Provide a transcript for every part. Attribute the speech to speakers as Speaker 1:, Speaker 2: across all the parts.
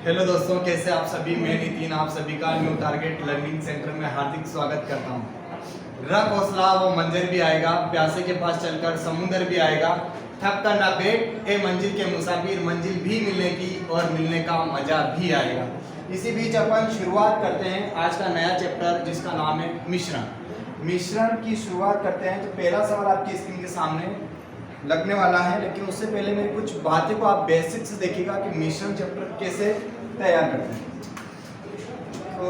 Speaker 1: Hello दोस्तों, कैसे आप सभी। मैं नितिन आप सभी का न्यू टारगेट लर्निंग सेंटर में हार्दिक स्वागत करता हूँ। रख हौसला वो मंजर भी आएगा, प्यासे के पास चलकर समुंदर भी आएगा। थक कर ना बैठ ए मंजिल के मुसाफिर, मंजिल भी मिलने की और मिलने का मजा भी आएगा। इसी बीच अपन शुरुआत करते हैं आज का नया चैप्टर जिसका नाम है मिश्रण। मिश्रण की शुरुआत करते हैं। तो पहला सवाल आपकी स्क्रीन के सामने लगने वाला है, लेकिन उससे पहले मेरी कुछ बातें को आप बेसिक से देखिएगा कि मिश्रण चैप्टर कैसे तैयार करते हैं। तो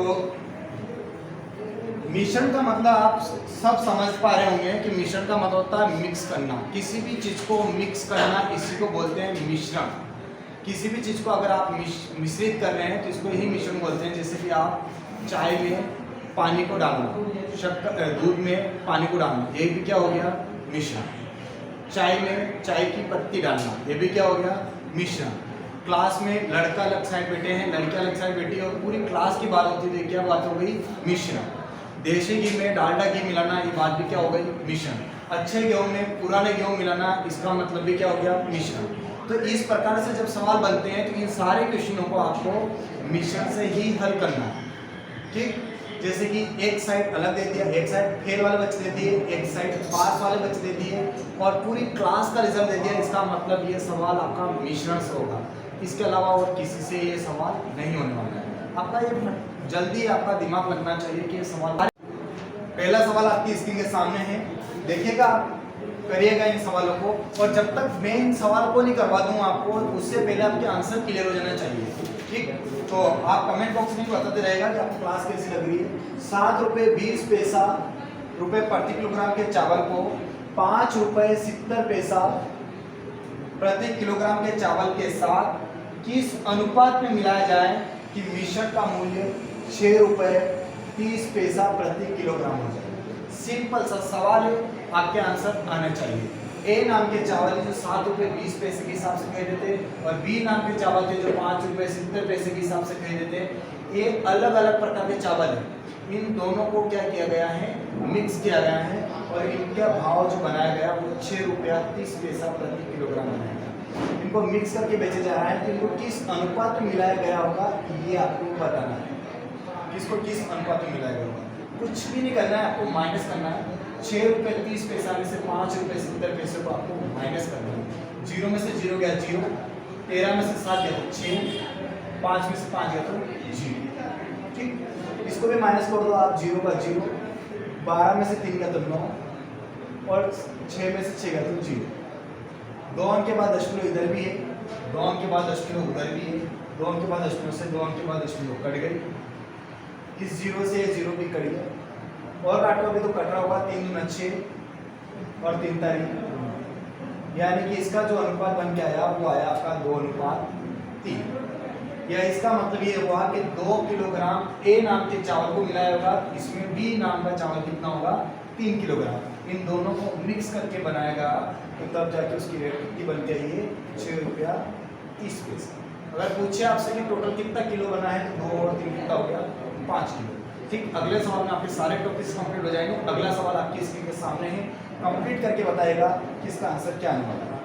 Speaker 1: मिश्रण का मतलब आप सब समझ पा रहे होंगे कि मिश्रण का मतलब होता है मिक्स करना। किसी भी चीज को मिक्स करना, इसी को बोलते हैं मिश्रण। किसी भी चीज को अगर आप मिश्रित कर रहे हैं तो इसको ही मिश्रण बोलते हैं। जैसे कि आप चाय में पानी को डालना, शक्कर दूध में पानी को डालना, ये भी क्या हो गया मिश्रण। चाय में चाय की पत्ती डालना, ये भी क्या हो गया मिश्रण। क्लास में लड़का अलग साइड बैठे हैं, लड़की अलग साइड बैठी है और पूरी क्लास की बात होती है, क्या बात हो गई मिश्रण। देशी घी में डालडा घी मिलाना, ये बात भी क्या हो गई मिश्रण। अच्छे गेहूं में पुराने गेहूं मिलाना, इसका मतलब भी क्या हो गया मिश्रण। तो इस प्रकार से जब सवाल बनते हैं तो इन सारे क्वेश्चनों को आपको मिश्रण से ही हल करना है। ठीक, जैसे कि एक साइड अलग दे दिया, एक साइड फेल वाले बच्चे दे दिए, एक साइड पास वाले बच्चे दे दिए और पूरी क्लास का रिजल्ट दे दिया। इसका मतलब ये सवाल आपका मिश्रण से होगा। इसके अलावा और किसी से ये सवाल नहीं होने वाला है। आपका ये जल्दी आपका दिमाग लगना चाहिए कि ये सवाल। पहला सवाल आपकी स्क्रीन के सामने है, देखिएगा, करिएगा इन सवालों को। और जब तक मैं इन सवाल को नहीं करवा दूँ आपको, उससे पहले आपके आंसर क्लियर हो जाना चाहिए। ठीक, तो आप कमेंट बॉक्स में बताते रहेगा कि आपको क्लास कैसी लग रही है। 7 रुपये 20 पैसा रुपये प्रति किलोग्राम के चावल को 5 रुपये 70 पैसा प्रति किलोग्राम के चावल के साथ किस अनुपात में मिलाया जाए कि मिश्रण का मूल्य 6 रुपये 30 पैसा प्रति किलोग्राम हो जाए। सिंपल सा सवाल है, आपके आंसर आने चाहिए। ए नाम के चावल जो 7 रुपये 20 पैसे के हिसाब से खरीदे थे और बी नाम के चावल थे जो 5 रुपये 70 पैसे के हिसाब से खरीदे थे। ये अलग अलग प्रकार के चावल हैं। इन दोनों को क्या किया गया है, मिक्स किया गया है और इनका भाव जो बनाया गया वो 6 रुपया 30 पैसा प्रति किलोग्राम बनाया गया। इनको मिक्स करके बेचे जा रहा है। तो इनको किस अनुपात में मिलाया गया होगा ये आपको बताना है। किसको किस अनुपात में मिलाया गया होगा, कुछ भी नहीं करना है, आपको माइनस करना है। 6 रुपये 30 पैसा में से 5 रुपये 70 पैसे को आपको माइनस करना है। 0 में से 0 गया 0, 13 में से 7 गया तो 6, 5 में से 5 गया तो 0। ठीक, इसको भी माइनस कर दो आप, 0 का 0, 12 में से 3 गया तो 9 और 6 में से 6 गया तो 0। 2 अंक के बाद दशमलव इधर भी है, 2 अंक के बाद दशमलव उधर भी है, 2 अंक के बाद दशमलव से 2 अंक के बाद दशमलव कट गई। इस 0 से 0 भी कट गया और काटोगे तो कट रहा होगा 3 दूना 6 और 3 तारीख, यानी कि इसका जो अनुपात बन के आया वो आया आपका 2:3। या इसका मतलब ये हुआ कि 2 किलोग्राम ए नाम के चावल को मिलाया होगा, इसमें बी नाम का चावल कितना होगा 3 किलोग्राम। इन दोनों को मिक्स करके बनाएगा तो तब जाके उसकी रेट कितनी बन के आई है 6 रुपया 30 पैसा। अगर पूछे आपसे कि टोटल कितना किलो बना है तो 2 और 3 कितना हो गया 5 किलो। ठीक, अगले सवाल में आपके सारे टॉपिक्स कंप्लीट हो जाएंगे। अगला सवाल आपकी स्क्रीन के सामने है, कंप्लीट करके बताएगा कि इसका आंसर क्या आने वाला है।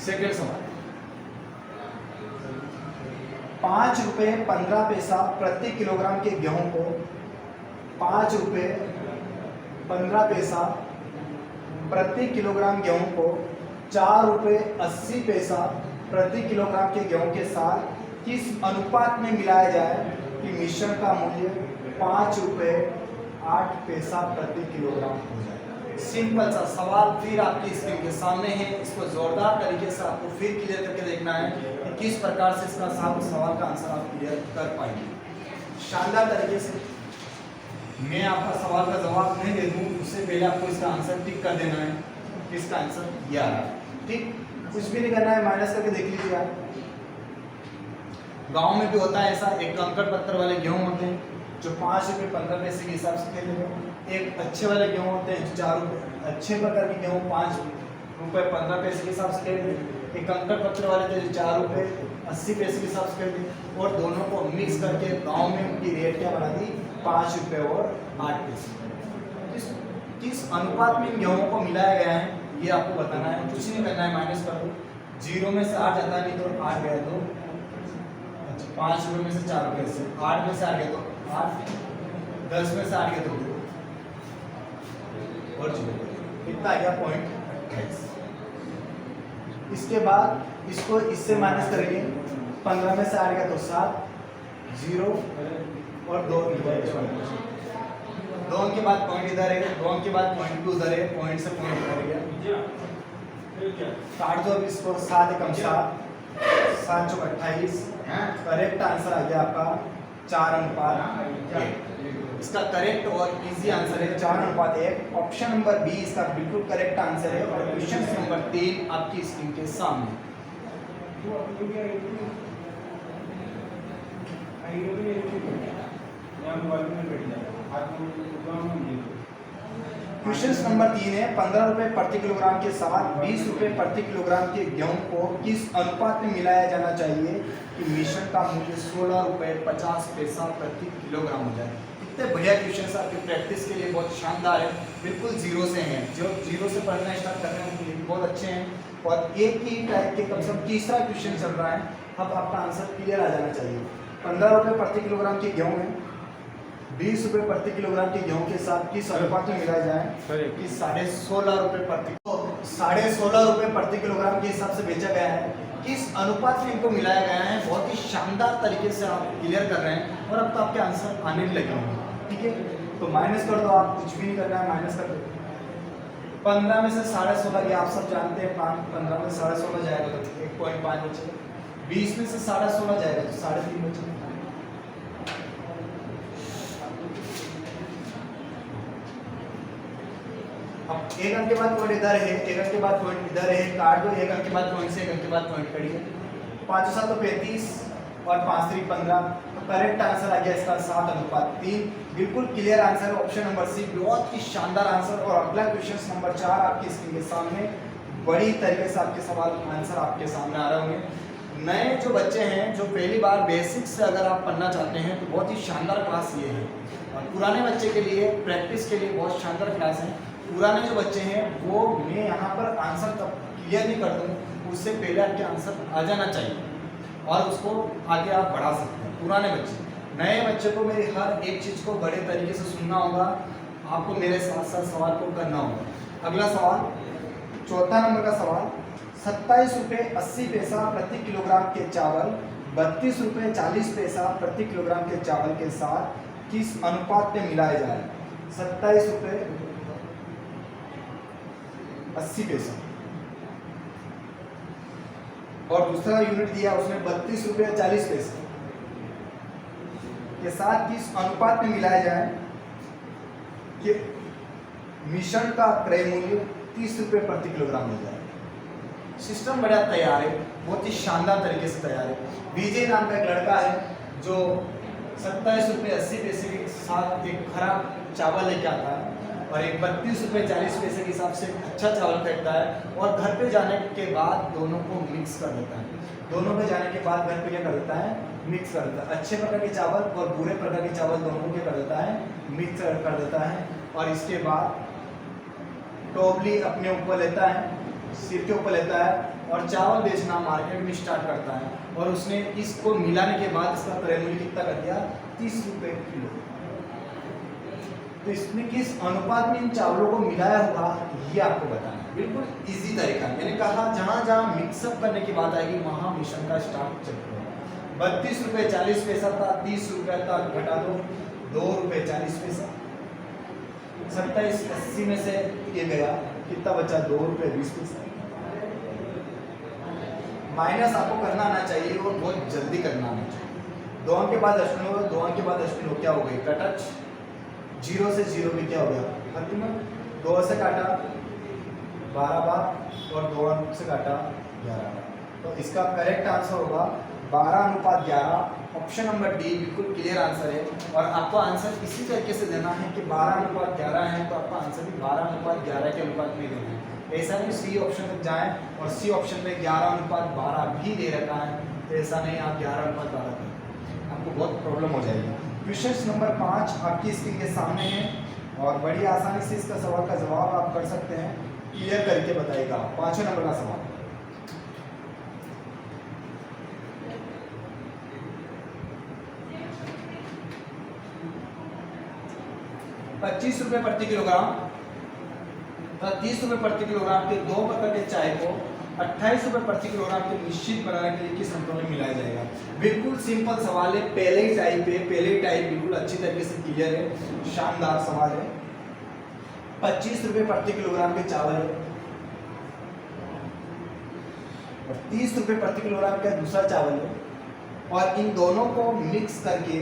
Speaker 1: सेकंड सवाल, 5 रुपये 15 पैसा प्रति किलोग्राम के गेहूं को 5 रुपये 15 पैसा प्रति किलोग्राम गेहूं को 4 रुपये 80 पैसा प्रति किलोग्राम के गेहूं के साथ किस अनुपात में मिलाया जाए कि मिश्रण का मूल्य 5 रुपये 8 पैसा प्रति किलोग्राम हो जाए। सिंपल सा सवाल फिर आपकी स्क्रीन के सामने है। इसको जोरदार तरीके से आपको फिर क्लियर करके देखना है कि किस प्रकार से इसका सवाल का आंसर आप क्लियर कर पाएंगे शानदार तरीके से। मैं आपका सवाल का जवाब नहीं दे दूँ उससे पहले आपको इसका आंसर टिक कर देना है कि इसका आंसर यह है। ठीक, कुछ भी नहीं करना है, माइनस करके देख लीजिए आप। गांव में भी होता है ऐसा, एक कंकड़ पत्थर वाले गेहूं होते हैं जो 5 रुपये 15 पैसे के हिसाब से खरीदते हैं। एक अच्छे वाले गेहूं होते हैं जो 4 रुपये, अच्छे प्रकार के गेहूं 5 रुपये 15 पैसे के हिसाब से खरीदते हैं। एक कंकड़ पत्थर वाले थे जो 4 रुपये 80 पैसे के हिसाब से खरीदते हैं। और दोनों को मिक्स करके गाँव में उनकी रेट क्या बना दी 5 रुपये और 8 पैसे। किस अनुपात में इन गेहूं को मिलाया गया है ये आपको बताना है। कुछ नहीं करना है, माइनस कर दो। 0 में से 8 जाता है, नहीं तो 8 गया तो 5 रुपये में से 4 रुपये से 8 में से 8 गया तो 8, 10 में से 8 गया तो 2 और 0 कितना आ गया 0.28। इसके बाद इसको इससे माइनस करेंगे, 15 में से 8 गया तो 7, 0 और 2 2 के बाद पॉइंट इधर है, 2 के बाद पॉइंट 2 उधर है, पॉइंट से पॉइंट उधर गया, काट दो अब इसको, 7 एकम 7, 7 चौक 28। करेक्ट आंसर आ गया आपका 4:1। इसका करेक्ट और इजी आंसर है 4:1। ऑप्शन नंबर बी इसका बिल्कुल करेक्ट आंसर है। और क्वेश्चन नंबर 3 आपकी स्क्रीन के सामने। क्वेश्चन नंबर 3 है 15 रुपए प्रति किलोग्राम के साथ 20 रुपए प्रति किलोग्राम के गेहूं को किस अनुपात में मिलाया जाना चाहिए कि मिश्रण का मूल्य 16 रुपए 50 पैसा प्रति किलोग्राम हो जाए। इतने बढ़िया क्वेश्चन आपकी प्रैक्टिस के लिए बहुत शानदार है, बिल्कुल जीरो से हैं। जो जीरो से पढ़ना स्टार्ट कर रहे हैं उनके लिए बहुत अच्छे हैं। और एक ही टाइप के कम से कम तीसरा क्वेश्चन चल रहा है, अब आपका आंसर क्लियर आ जाना चाहिए। 15 रुपए प्रति किलोग्राम के गेहूँ है, 20 रुपए प्रति किलोग्राम के गेहूं के साथ किस अनुपात में मिलाया जाए कि 16.5 रुपए प्रति 16.5 रुपए प्रति किलोग्राम के हिसाब से बेचा गया है, किस अनुपात में इनको मिलाया गया है। बहुत ही शानदार तरीके से आप क्लियर कर रहे हैं और अब तो आपके आंसर आने लगे होंगे। ठीक है, तो माइनस कर दो, आप कुछ भी नहीं करना है, माइनस कर दो। 15 में से 16.5 ये आप सब जानते हैं, 15 में से 16.5 जाएगा तो 1.5 बचेगा। 20 में से 16.5 जाएगा तो 3.5 बचेगा। अब एक अंक के बाद पॉइंट इधर है, एक अंक के बाद पॉइंट इधर है, काट दो एक अंक के बाद पॉइंट से, एक अंक के बाद पॉइंट करिए। 5 7 तो 35 और 5 3 15, तो करेक्ट आंसर आ गया इसका 7:3। बिल्कुल clear answer option number C, बहुत ही शानदार आंसर। और अगला क्वेश्चन नंबर 4 आपकी स्क्रीन के सामने, बड़ी तरीके से आपके सवाल आंसर आपके सामने आ रहे होंगे। नए जो बच्चे हैं जो पहली बार बेसिक से अगर आप पढ़ना चाहते हैं तो बहुत ही शानदार क्लास ये है। और पुराने बच्चे के लिए प्रैक्टिस के लिए बहुत शानदार क्लास है। पुराने जो बच्चे हैं वो मैं यहाँ पर आंसर तब क्लियर नहीं कर दूँ, उससे पहले आपके आंसर आ जाना चाहिए और उसको आगे आप बढ़ा सकते हैं। पुराने बच्चे, नए बच्चे को मेरी हर एक चीज़ को बड़े तरीके से सुनना होगा, आपको मेरे साथ साथ सवाल को करना होगा। अगला सवाल, चौथा नंबर का सवाल, 27 रुपये 80 पैसा प्रति किलोग्राम के चावल 32 रुपये 40 पैसा प्रति किलोग्राम के चावल के साथ किस अनुपात में मिलाया जाए। 27 रुपये 80 पैसा और दूसरा यूनिट दिया उसने 32 रुपये 40 पैसे के साथ किस अनुपात में मिलाया जाए कि मिश्रण का क्रय मूल्य 30 रुपये प्रति किलोग्राम हो जाए। सिस्टम बड़ा तैयार है, बहुत ही शानदार तरीके से तैयार है। विजय नाम का एक लड़का है जो 27 रुपये 80 पैसे के साथ एक खराब चावल लेके आता है और एक 32 रुपये 40 पैसे के हिसाब से अच्छा चावल खरीदता है और घर पे जाने के बाद दोनों को मिक्स कर देता है। दोनों पे जाने के बाद घर पे क्या कर देता है, मिक्स कर देता है। अच्छे प्रकार के चावल और बुरे प्रकार के चावल दोनों को क्या कर देता है, मिक्स कर देता है। और इसके बाद टोपली अपने ऊपर लेता है, सिर के ऊपर लेता है और चावल बेचना मार्केट में स्टार्ट करता है। और उसने इसको मिलाने के बाद इसका क्रय मूल्य कितना कर दिया, 30 रुपये किलो। तो इसमें किस अनुपात में इन चावलों को मिलाया होगा ये आपको बताना है। बिल्कुल इजी तरीका, मैंने कहा जहाँ जहाँ मिक्सअप करने की बात आएगी वहाँ मिश्रण का स्टार्ट चलता है। 32 रुपये 40 पैसा था, 30 रुपये था, घटा दो 2 रुपये 40 पैसा। 27 80 में से ये गया, कितना बचा, 2 रुपये 20 पैसा। माइनस आपको करना आना चाहिए और बहुत जल्दी करना आना चाहिए। 2 अंक के बाद दशमलव, 2 अंक के बाद दशमलव क्या हो गई, कटच। 0 से 0 में क्या हो गया, खत्म। 2 से काटा 12 बार और 2 अंक से काटा 11 बार। तो इसका करेक्ट आंसर होगा 12:11। ऑप्शन नंबर डी बिल्कुल क्लियर आंसर है। और आपको आंसर इसी तरीके से देना है कि 12:11 है तो आपका आंसर भी 12:11 के अनुपात में देना है। ऐसा नहीं सी ऑप्शन तक जाएं और सी ऑप्शन में 11:12 भी दे रखा है, तो ऐसा नहीं आप 11:12 करें, आपको बहुत प्रॉब्लम हो जाएगी। क्वेश्चन नंबर 5 आपकी स्क्रीन के सामने है और बड़ी आसानी से इसका सवाल का जवाब आप कर सकते हैं, क्लियर करके बताइएगा। 5वें नंबर का सवाल, 25 रुपये प्रति किलोग्राम तथा 30 रुपये प्रति किलोग्राम के 2 प्रकार के चाय को 28 रुपये प्रति किलोग्राम के निश्चित बनाने के लिए किस अंतर में मिलाया जाएगा। बिल्कुल सिंपल सवाल है, पहले ही टाइप है, पहले ही टाइप बिल्कुल अच्छी तरीके से क्लियर है, शानदार सवाल है। 25 रुपये प्रति किलोग्राम के चावल है और 30 रुपये प्रति किलोग्राम का दूसरा चावल है, और इन दोनों को मिक्स करके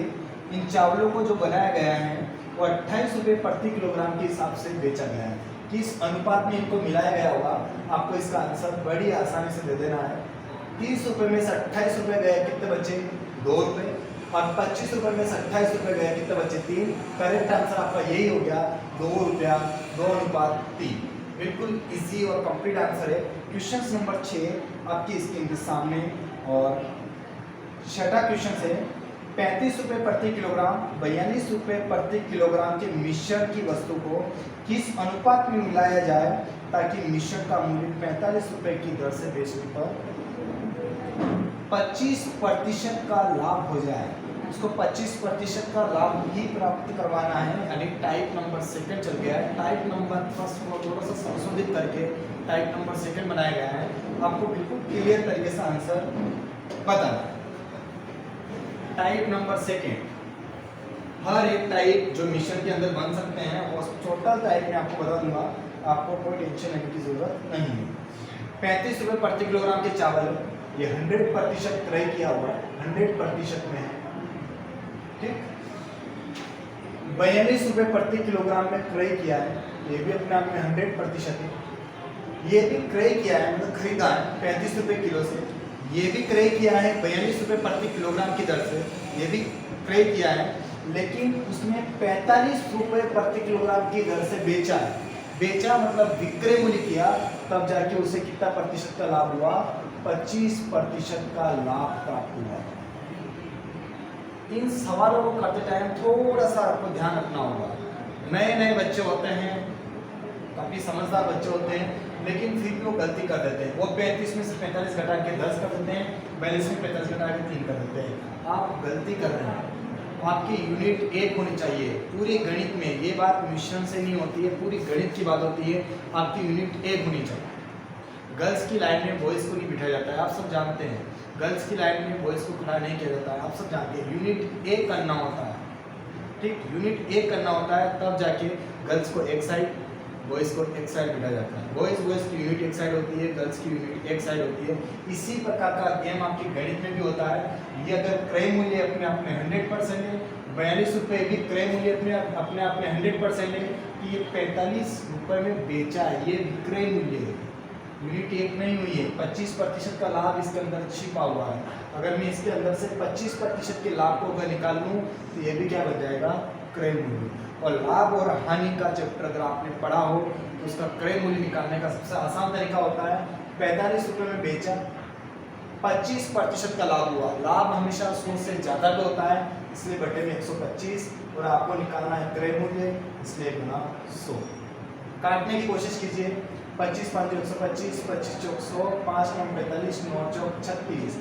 Speaker 1: इन चावलों को जो बनाया गया है वो 28 रुपये प्रति किलोग्राम के हिसाब से बेचा गया है। किस अनुपात में इनको मिलाया गया होगा, आपको इसका आंसर बड़ी आसानी से दे देना है। 30 रुपये में से 28 रुपये गए, कितने बचे? 2 रुपये, और 25 रुपये में से 28 रुपये गए, कितने बचे? 3। करेक्ट आंसर आपका यही हो गया, 2 रुपया 2:3। बिल्कुल इजी और कंप्लीट आंसर है। क्वेश्चन नंबर 6 आपकी स्क्रीन के सामने, और छठा क्वेश्चन है 35 रुपये प्रति किलोग्राम 42 रुपये प्रति किलोग्राम के मिश्रण की वस्तु को किस अनुपात में मिलाया जाए ताकि मिश्रण का मूल्य 45 रुपये की दर से बेचने पर 25% का लाभ हो जाए। इसको 25% का लाभ ही प्राप्त करवाना है, यानी टाइप नंबर 2 चल गया है। टाइप नंबर 1 को थोड़ा सा संशोधित करके टाइप नंबर 2 बनाया गया है। आपको बिल्कुल क्लियर तरीके से आंसर बताना है। टाइप नंबर 2, हर एक टाइप जो मिश्रण के अंदर बन सकते हैं और टोटल टाइप में आपको बता दूंगा, आपको कोई टेंशन लेने की जरूरत नहीं है। 35 रुपये प्रति किलोग्राम के चावल, ये 100% क्रय किया हुआ है, 100% में है, ठीक। 42 रुपये प्रति किलोग्राम में क्रय किया है, ये भी अपने आप में 100% है। ये भी क्रय किया है, मतलब खरीदा है 35 रुपये किलो से। ये भी क्रय किया है 42 रुपये प्रति किलोग्राम की दर से, ये भी क्रय किया है, लेकिन उसने 45 रुपये प्रति किलोग्राम की दर से बेचा है। बेचा मतलब विक्रय मूल्य किया, तब जाके उसे कितना प्रतिशत का लाभ हुआ? 25% का लाभ प्राप्त हुआ। इन सवालों को करते टाइम थोड़ा सा आपको ध्यान रखना होगा। नए नए बच्चे होते हैं, काफ़ी समझदार बच्चे होते हैं, लेकिन फिर भी वो गलती कर देते हैं। वो 35 में से 45 घटा के 10 कर देते हैं, 42 में 45 घटा के 3 कर देते हैं। आप गलती कर रहे हैं। आपकी यूनिट 1 होनी चाहिए पूरी गणित में। ये बात मिश्रण से नहीं होती है, पूरी गणित की बात होती है। आपकी यूनिट 1 होनी चाहिए। गर्ल्स की लाइन में बॉयज़ को नहीं बिठाया जाता है, आप सब जानते हैं। गर्ल्स की लाइन में बॉयज़ को खड़ा नहीं किया जाता है, आप सब जानते हैं। यूनिट 1 करना होता है, ठीक। यूनिट 1 करना होता है, तब जाके गर्ल्स को एक साइड, बॉयज़ को एक साइड बिठा जाता है। बॉयज़ की यूनिट एक साइड होती है, गर्ल्स की यूनिट एक साइड होती है। इसी प्रकार का गेम आपकी गणित में भी होता है। ये अगर क्रय मूल्य अपने आप में 100% है, 42 रुपये भी क्रय मूल्य अपने आप में 100% है कि ये 45 रुपये में बेचा है, ये विक्रय मूल्य है। यूनिट 1 नहीं हुई है। 25% का लाभ इसके अंदर छिपा हुआ है। अगर मैं इसके अंदर से 25% के लाभ को अगर निकाल लूँ तो ये भी क्या बन जाएगा? क्रय मूल्य। और लाभ और हानि का चैप्टर अगर आपने पढ़ा हो तो उसका क्रय मूल्य निकालने का सबसे आसान तरीका होता है 45 रुपये में बेचा, 25% का लाभ हुआ। लाभ हमेशा 100 से ज़्यादा का होता है, इसलिए बटे में 125, और आपको निकालना है क्रय मूल्य, इसलिए गुना 100। काटने की कोशिश कीजिए। 25 5 125, 25 चौक 100, 5 9 45, 9 चौक 36,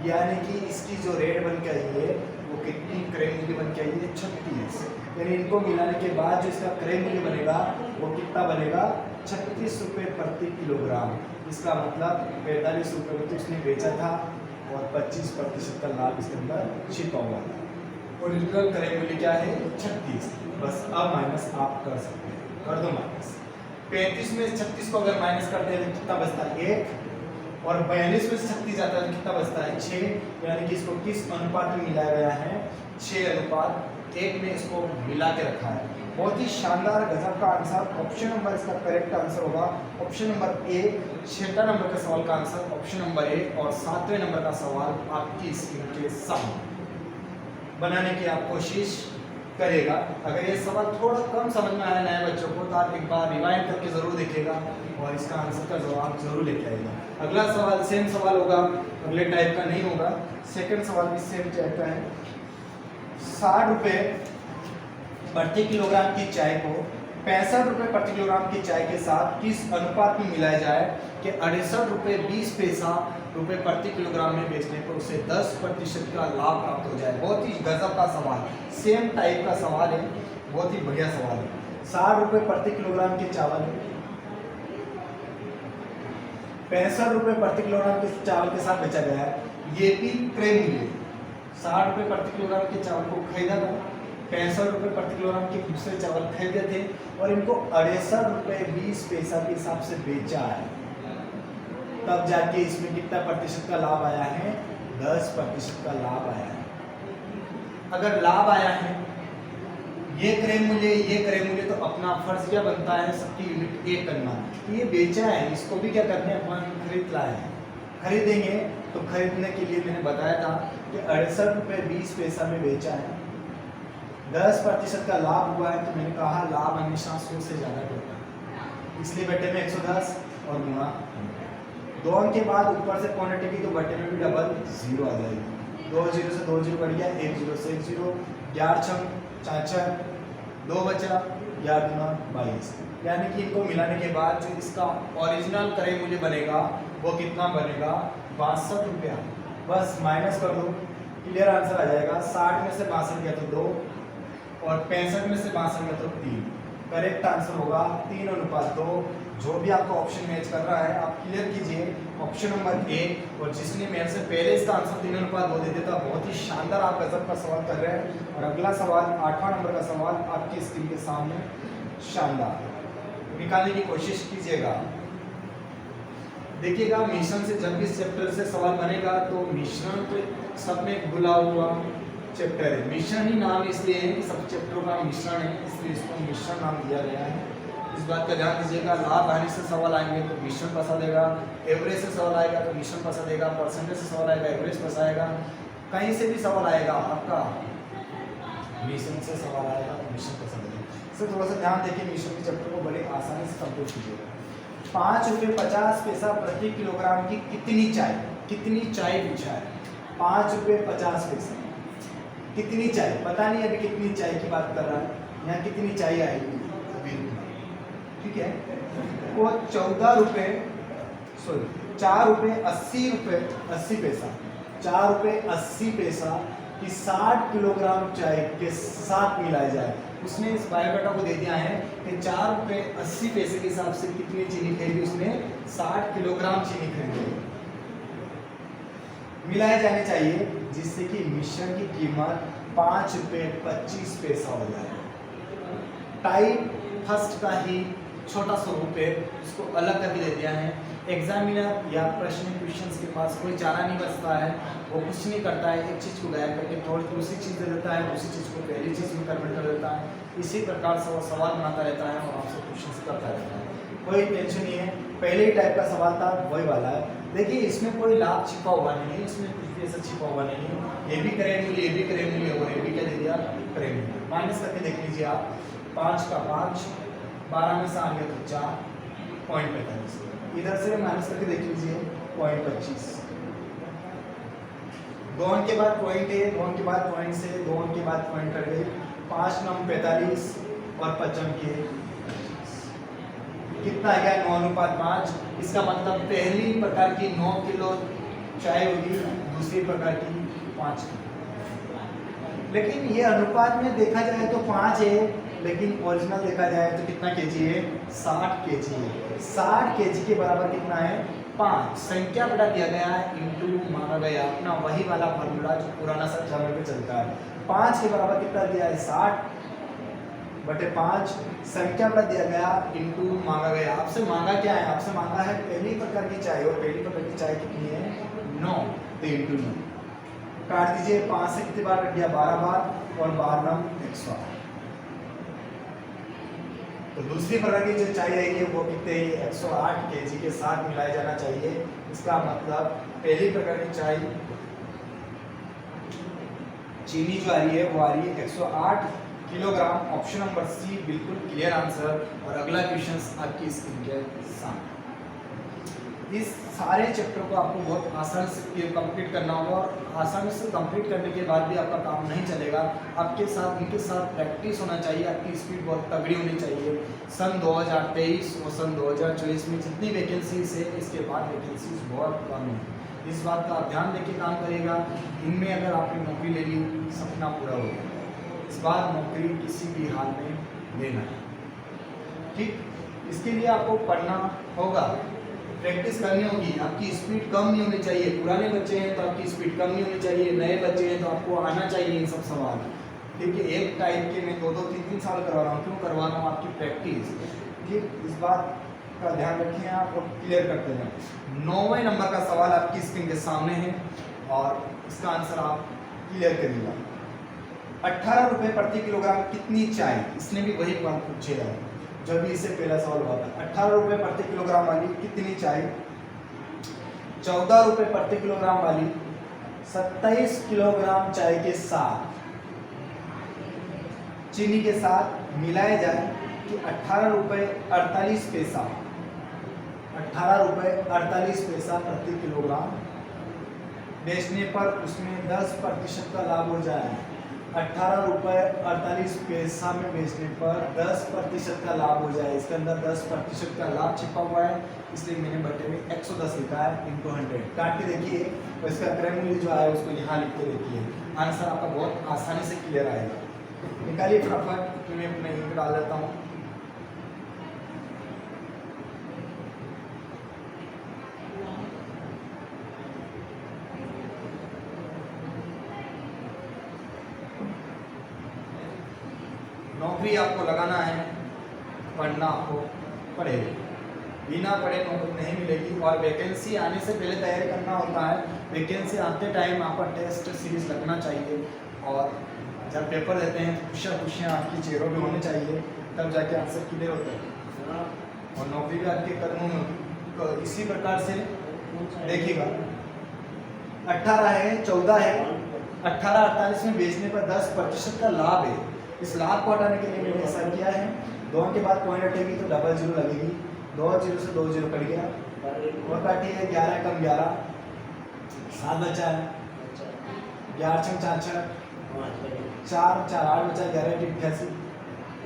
Speaker 1: यानी कि इसकी जो रेट बन के आई है वो कितनी? क्रय मूल्य बन के आई है 36। यानी इनको मिलाने के बाद जो इसका क्रय मूल्य बनेगा वो कितना बनेगा? 36 रुपये प्रति किलोग्राम। इसका मतलब 45 रुपये में तो इसने बेचा था और 25% का लाभ इसके अंदर छिपा हुआ था। ओरिजिनल क्रय मूल्य क्या है? 36। बस अब माइनस आप कर सकते हैं, कर दो माइनस। 35 में 36 को अगर माइनस करते हैं तो कितना बचता है? 1। और 42 में 36 जाता है तो कितना बचता है? 6। यानी कि इसको किस अनुपात में मिलाया गया है? 6:1 में इसको मिला के रखा है। बहुत ही शानदार गजब का आंसर। ऑप्शन नंबर इसका करेक्ट आंसर होगा। ऑप्शन नंबर 1, 6 नंबर के सवाल का आंसर ऑप्शन नंबर 1, और 7वें नंबर का सवाल आपकी स्क्रीन के सामने बनाने की आप कोशिश करेगा। अगर ये सवाल थोड़ा कम समझ में आया नए बच्चों को तो आप एक बार रिवाइंड करके ज़रूर देखिएगा और इसका आंसर का जवाब जरूर लेके आएगा। अगला सवाल सेम सवाल होगा, अगले टाइप का नहीं होगा। सेकंड सवाल भी सेम टाइप का है। 60 रुपये प्रति किलोग्राम की चाय को 65 रुपये प्रति किलोग्राम की चाय के साथ किस अनुपात में मिलाया जाए कि 68 रुपये 20 पैसा रुपये प्रति किलोग्राम में बेचने पर उसे 10% का लाभ प्राप्त हो जाए। बहुत ही गजब का सवाल, सेम टाइप का सवाल है, बहुत ही बढ़िया सवाल है। 60 रुपये प्रति किलोग्राम के चावल, 65 रुपये प्रति किलोग्राम के चावल के साथ बेचा गया है। ये भी क्रय मूल्य 60 रुपये प्रति किलोग्राम के चावल को खरीदा था, 65 रुपये प्रति किलोग्राम के दूसरे चावल खरीदे थे और इनको 68 रुपये 20 पैसा के हिसाब से बेचा है। तब जाके इसमें कितना प्रतिशत का लाभ आया है? 10% का लाभ आया है। अगर लाभ आया है, ये क्रय मूल्य, तो अपना फर्ज क्या बनता है? सबकी यूनिट एक करना। ये बेचा है, इसको भी क्या करने हैं? अपन खरीद लाए हैं। खरीदेंगे तो खरीदने के लिए मैंने बताया था कि 68 रुपये 20 पैसा में बेचा है, 10% का लाभ हुआ है। तो मैंने कहा लाभ हमेशा 100 से ज़्यादा करता है, इसलिए बटे में 110 और गुणा 2 अंक के बाद ऊपर से पॉइंट हटेगी तो बटे में भी डबल 0 आ जाएगी। 2 0 से 2 0 बढ़ गया, 1 0 से 1 0, 11 छम 4 2 बचा, 11 दूना 22। यानी कि इनको मिलाने के बाद जो इसका ओरिजिनल क्रय मूल्य बनेगा वो कितना बनेगा? 62 रुपया। बस माइनस कर दो, क्लियर आंसर आ जाएगा। 60 में से 62 गया तो 2 और 65 में से 62 गया तो 3। करेक्ट आंसर होगा 3:2। जो भी आपका ऑप्शन मैच कर रहा है आप क्लियर कीजिए ऑप्शन नंबर ए। और जिसने मेरे से पहले इसका आंसर 3:2 दे देता, बहुत ही शानदार आप गजब का सवाल कर रहे हैं। और अगला सवाल 8वां नंबर का सवाल आपकी स्क्रीन के सामने, शानदार, निकालने की कोशिश कीजिएगा। देखिएगा मिश्रण से जब भी इस चैप्टर से सवाल बनेगा तो मिश्रण तो सब में घुला हुआ चैप्टर है। मिश्रण ही नाम इसलिए है कि सब चैप्टरों का मिश्रण है, इसलिए इसको मिश्रण नाम दिया गया है। इस बात का ध्यान दीजिएगा। लाभ हानि से सवाल आएंगे तो मिश्रण फंसा देगा, एवरेज से सवाल आएगा तो मिश्रण फंसा देगा, परसेंटेज से सवाल आएगा एवरेज फंसाएगा, कहीं से भी सवाल आएगा आपका मिश्रण से सवाल आएगा तो मिश्रण फंसा देगा। इससे थोड़ा सा ध्यान देखिए, मिश्रण के चैप्टर को बड़े आसानी से कंप्लीट कीजिएगा। 5 रुपये 50 पैसा प्रति किलोग्राम की कितनी चाय पूछा है। 5 रुपये 50 पैसा कितनी चाय, पता नहीं अभी कितनी चाय की बात कर रहा है, यहाँ कितनी चाय आएगी अभी, ठीक है। वो 14 रुपये 4 रुपये 80 पैसा 4 रुपये 80 पैसा कि 60 किलोग्राम चाय के साथ मिलाया जाए। उसने इस बायोडाटा को दे दिया है कि 4 रुपये 80 पैसे के हिसाब से कितनी चीनी खरीदी, उसने 60 किलोग्राम चीनी खरीदी, मिलाए जाने चाहिए, जिससे कि मिश्रण की कीमत 5 रुपये 25 पैसा हो जाए। टाइप फर्स्ट का ही छोटा स्वरूप है, उसको अलग करके दे दिया है। एग्जामिनर या प्रश्न क्वेश्चंस के पास कोई चारा नहीं बचता है, वो कुछ नहीं करता है, एक चीज़ को गायब करके थोड़ी दूसरी चीज़ दे देता है, दूसरी चीज़ को पहली चीज़ में कन्वर्ट कर देता है। इसी प्रकार से वो सवाल बनाता रहता है और आपसे क्वेश्चन करता रहता है। कोई टेंशन नहीं है, पहले ही टाइप का सवाल था वही वाला है। देखिए इसमें कोई लाभ छिपा हुआ नहीं है, इसमें कुछ भी ऐसा छिपा हुआ नहीं है। ये भी क्रय मूल्य, ये भी क्रय मूल्य और ये भी क्या दे दिया? क्रय मूल्य। माइनस करके देख लीजिए आप, 5 का 5, 12 में से आ गया तो 4, 0.45। इधर से माइनस करके देख लीजिए 0.25। 2 अंक के बाद पॉइंट है, 2 अंक के बाद पॉइंट से, 2 अंक के बाद पॉइंट कर गए, 5 9 45 और 5 के कितना आ गया? 9:5। इसका मतलब पहली प्रकार की 9 किलो चाय होगी, दूसरी प्रकार की 5 किलो। लेकिन ये अनुपात में देखा जाए तो 5 है, लेकिन ओरिजिनल देखा जाए तो कितना केजी है? 60 केजी है। 60 केजी के बराबर कितना है? 5। संख्या बड़ा दिया गया है इंटू माना गया, अपना वही वाला फार्मूला जो पुराना संख्या में चलता है। 5 के बराबर कितना दिया है? 60 बटे 5। संख्या बड़ा दिया गया इंटू मांगा गया। आपसे मांगा क्या है? आपसे मांगा है पहली प्रकार की चाय, और पहली प्रकार की चाय कितनी है? 9, तो इंटू 9 काट दीजिए। 5 से कितनी बार कट गया? 12 बार और 12 9 108। तो दूसरी प्रकार की जो चाय आएगी वो कितने? 108 केजी के साथ मिलाया जाना चाहिए। इसका मतलब पहली प्रकार की चाय चीनी जो आ रही है वो आ रही है 108 किलोग्राम। ऑप्शन नंबर सी बिल्कुल क्लियर आंसर। और अगला क्वेश्चन आपकी स्क्रीन के सामने। इस सारे चैप्टर को आपको बहुत आसानी से कंप्लीट करना होगा, और आसानी से कंप्लीट करने के बाद भी आपका काम नहीं चलेगा। आपके साथ उनके साथ प्रैक्टिस होना चाहिए, आपकी स्पीड बहुत तगड़ी होनी चाहिए। सन 2023 और सन 2024 में जितनी वैकेंसीज है, इसके बाद वैकेंसीज बहुत कम है। इस बात का आप ध्यान देके काम करेगा। इनमें अगर आपने नौकरी ले ली, सपना पूरा हो गया। इस बार नौकरी किसी भी हाल में लेना है। ठीक, इसके लिए आपको पढ़ना होगा, प्रैक्टिस करनी होगी। आपकी स्पीड कम नहीं होनी चाहिए। पुराने बच्चे हैं तो आपकी स्पीड कम नहीं होनी चाहिए, नए बच्चे हैं तो आपको आना चाहिए इन सब सवाल। ठीक है, एक टाइप के मैं 2-2, 3-3 साल करवा रहा हूँ। क्यों करवा रहा हूँ? आपकी प्रैक्टिस। ठीक, इस बात का ध्यान रखिए आप और क्लियर करते हैं। 9वें नंबर का सवाल आपकी स्क्रीन के सामने है और इसका आंसर आप क्लियर करिएगा। 18 रुपये प्रति किलोग्राम कितनी चाय? इसने भी वही बात पूछे है जब भी इससे पहला सवाल हुआ था। 18 रुपये प्रति किलोग्राम वाली कितनी चाय? 14 रुपये प्रति किलोग्राम वाली 27 किलोग्राम चाय के साथ चीनी के साथ मिलाए जाए कि 18 रुपये 48 पैसा, 18 रुपये 48 पैसा प्रति किलोग्राम बेचने पर उसमें 10% का लाभ हो जाए। 18 रुपये 48 पैसा में बेचने पर 10% का लाभ हो जाए। इसके अंदर 10% का लाभ छिपा हुआ है, इसलिए मैंने बटे में 110 लिखा है इंटू 100। काट के देखिए और इसका क्रय मूल्य जो आया उसको यहाँ लिख के देखिए। आंसर आपका बहुत आसानी से क्लियर आएगा। निकालिए फटाफट, मैं अपना इंक डाल देता हूँ। नौकरी आपको लगाना है, पढ़ना आपको पड़ेगा, बिना पढ़े नौकरी नहीं मिलेगी। और वैकेंसी आने से पहले तैयारी करना होता है। वैकेंसी आते टाइम आपका टेस्ट सीरीज लगना चाहिए और जब पेपर देते हैं खुशियाँ आपकी चेहरों में होनी चाहिए, तब जाके आंसर क्लियर होता है। और नौकरी भी आपके कदमों में तो इसी प्रकार से देखिएगा। 18 है, 14 है, 18-48 में बेचने पर 10% का लाभ है। इस लाभ को हटाने के लिए मैंने ऐसा किया है, 2 के बाद पॉइंट हटेगी तो डबल जीरो लगेगी। 2 जीरो से 2 जीरो कट गया और काटिए 11 कम 11, 7 बचा है, 11 छंग 4 4 4 8 बचा, 11 की 88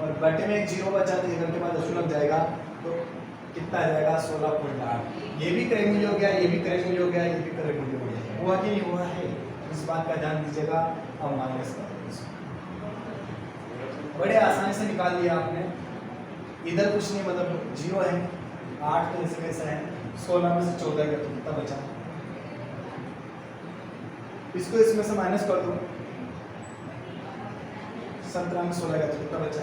Speaker 1: और बटे में एक जीरो बचा तो 1 के बाद 10 लग जाएगा तो कितना आ जाएगा? 16.8। ये भी क्रय मूल्य हो गया, ये भी क्रय मूल्य हो गया, ये भी क्रय मूल्य हो गया। हुआ कि नहीं हुआ है? इस बात का ध्यान दीजिएगा। अब माइनस कर बड़े आसानी से निकाल लिया आपने। इधर कुछ नहीं, मतलब जीरो है, 8 तो ऐसे कैसा है, 16 में से 14 का तो कितना बचा? इसको इसमें से माइनस कर दो, 17 में 16 का तो कितना बचा?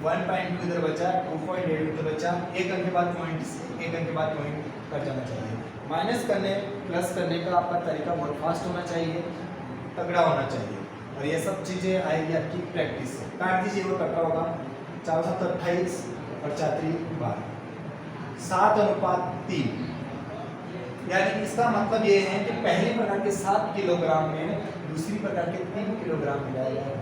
Speaker 1: 1.2 इधर बचा, 2.8 इधर बचा। 1 अंक के बाद पॉइंट, 1 अंक के बाद पॉइंट कट जाना चाहिए। माइनस करने प्लस करने का आपका तरीका बहुत फास्ट होना चाहिए, तगड़ा होना चाहिए और ये सब चीज़ें आएगी आपकी प्रैक्टिस से। काट दीजिए, वो कटा होगा 4 7 28 और 4 3 12, 7:3। यानी कि इसका मतलब ये है कि पहले प्रकार के 7 किलोग्राम में दूसरी प्रकार के 3 किलोग्राम मिलाया जाएगा।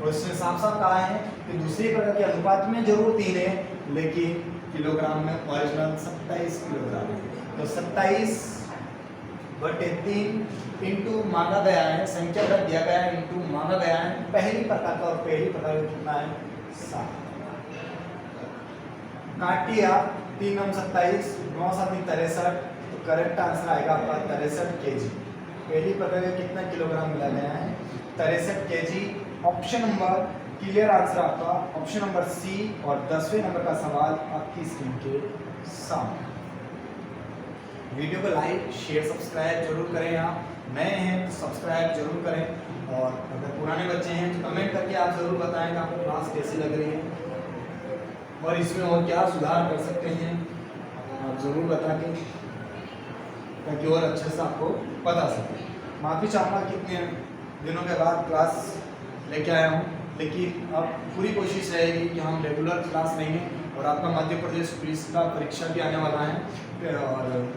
Speaker 1: और इसमें साफ साफ कहा है कि दूसरी प्रकार के अनुपात में जरूर 3 है, लेकिन किलोग्राम में ओरिजिनल 27 किलोग्राम है। तो 27/3 इंटू मांगा गया है, संख्या का दिया गया है, इंटू मांगा गया है पहली प्रकार का, और पहली प्रकार का कितना है? 7। काटिए आप, 3 हम 27, 9 7 63, तो करेक्ट आंसर आएगा आपका 63 kg। पहली प्रकार का कितना किलोग्राम मिला गया है? 63 kg। Option number clear answer आपका ऑप्शन नंबर सी। और 10वें नंबर का सवाल आपकी स्क्रीन के सामने। वीडियो को लाइक शेयर सब्सक्राइब जरूर करें। आप नए हैं तो सब्सक्राइब जरूर करें और अगर पुराने बच्चे हैं तो कमेंट करके आप ज़रूर बताएं कि आपको क्लास कैसी लग रही है और इसमें और क्या सुधार कर सकते हैं, आप ज़रूर बता के, ताकि और अच्छे से आपको बता सकें। माफ़ी चाहूँगा कितने दिनों के बाद क्लास लेके आया हूँ, लेकिन अब पूरी कोशिश रहेगी कि हम रेगुलर क्लास लेंगे। और आपका मध्य प्रदेश पुलिस का परीक्षा भी आने वाला है और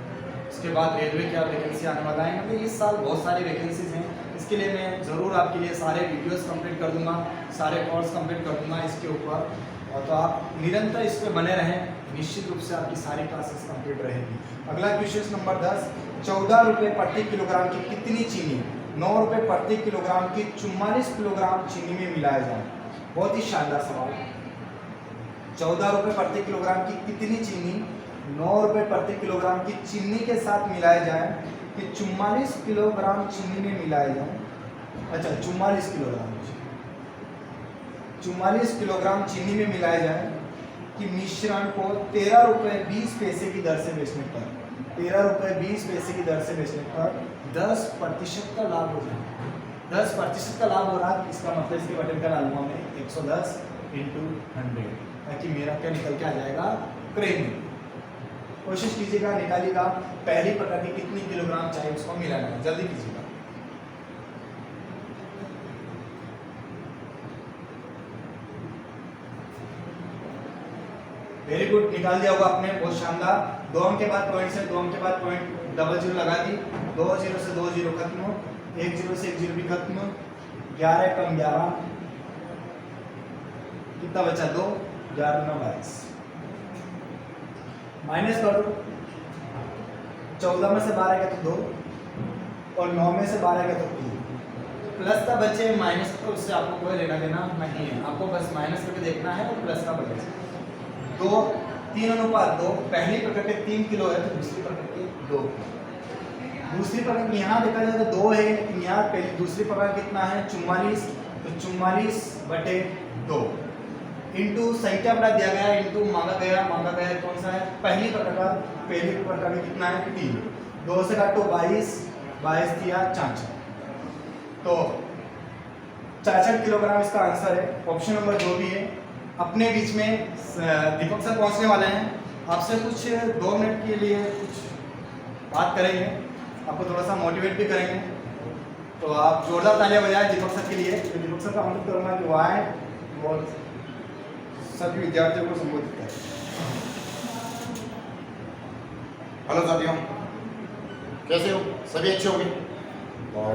Speaker 1: उसके बाद रेलवे का वैकेंसी आने वाला है। मतलब इस साल बहुत सारी वैकेंसीज हैं, इसके लिए मैं ज़रूर आपके लिए सारे वीडियोस कंप्लीट कर दूंगा, सारे कोर्स कंप्लीट कर दूंगा इसके ऊपर। और तो आप निरंतर इस पर बने रहें, निश्चित रूप से आपकी सारी क्लासेस कंप्लीट रहेगी। अगला क्वेश्चन नंबर 10, 14 रुपये प्रति किलोग्राम की कितनी चीनी 9 रुपये प्रति किलोग्राम की 44 किलोग्राम चीनी में मिलाया जाए? बहुत ही शानदार सवाल। 14 रुपये प्रति किलोग्राम की कितनी चीनी 9 रुपये प्रति किलोग्राम की चीनी के साथ मिलाया जाए कि 44 किलोग्राम चीनी में मिलाया जाए? अच्छा, 44 किलोग्राम चीनी में मिलाया जाए कि मिश्रण को 13 रुपये 20 पैसे की दर से बेचने पर 13 रुपये 20 पैसे की दर से बेचने पर 10% का लाभ हो जाएगा। 10% का लाभ हो रहा है, इसका मतलब इसके बटन का डालूंगा मैं 110 × 100 ताकि मेरा क्या निकल के आ जाएगा प्रीमियम। कोशिश कीजिएगा, निकालिएगा पहली प्रकार की कितनी किलोग्राम चाहिए उसको मिलाना, जल्दी कीजिएगा। वेरी गुड, निकाल दिया होगा आपने, बहुत शानदार। 2 अंक के बाद पॉइंट से 2 अंक के बाद पॉइंट 00 लगा दी, 2 0 से 2 0 खत्म, 1 0 से 1 0 भी खत्म, 11 कम 11 कितना बचा 2, 11 9 22 माइनस करो, 14 में से 12 गया तो 2 और 9 में से 12 गया तो 3, प्लस का बचे माइनस का, उससे आपको कोई लेना देना नहीं है, आपको बस माइनस करके देखना है और प्लस का बचे 2 3 अनुपात 2, पहली प्रकार के 3 किलो है तो दूसरी प्रकार के 2, दूसरी प्रकार यहाँ देखा जाए तो 2 है, लेकिन यहाँ पहली दूसरी प्रकार कितना है 44, तो 44/2 इंटू संख्या बड़ा दिया गया इंटू मांगा गया कौन सा है पहली प्रकार में कितना है 3, 2 से काटो 22 दिया 64, तो 64 किलोग्राम इसका आंसर है। ऑप्शन नंबर 2 भी है। अपने बीच में दीपक सर पहुंचने वाले हैं, आपसे कुछ 2 मिनट के लिए कुछ बात करेंगे, आपको थोड़ा सा मोटिवेट भी करेंगे, तो आप जोरदार तालियां बजाएं दीपक सर के लिए। तो दीपक सर का अनुरोध करूँगा कि वो आए और सभी विद्यार्थियों को संबोधित करें।
Speaker 2: हेलो साथियों, कैसे हो? सभी अच्छे होंगे। और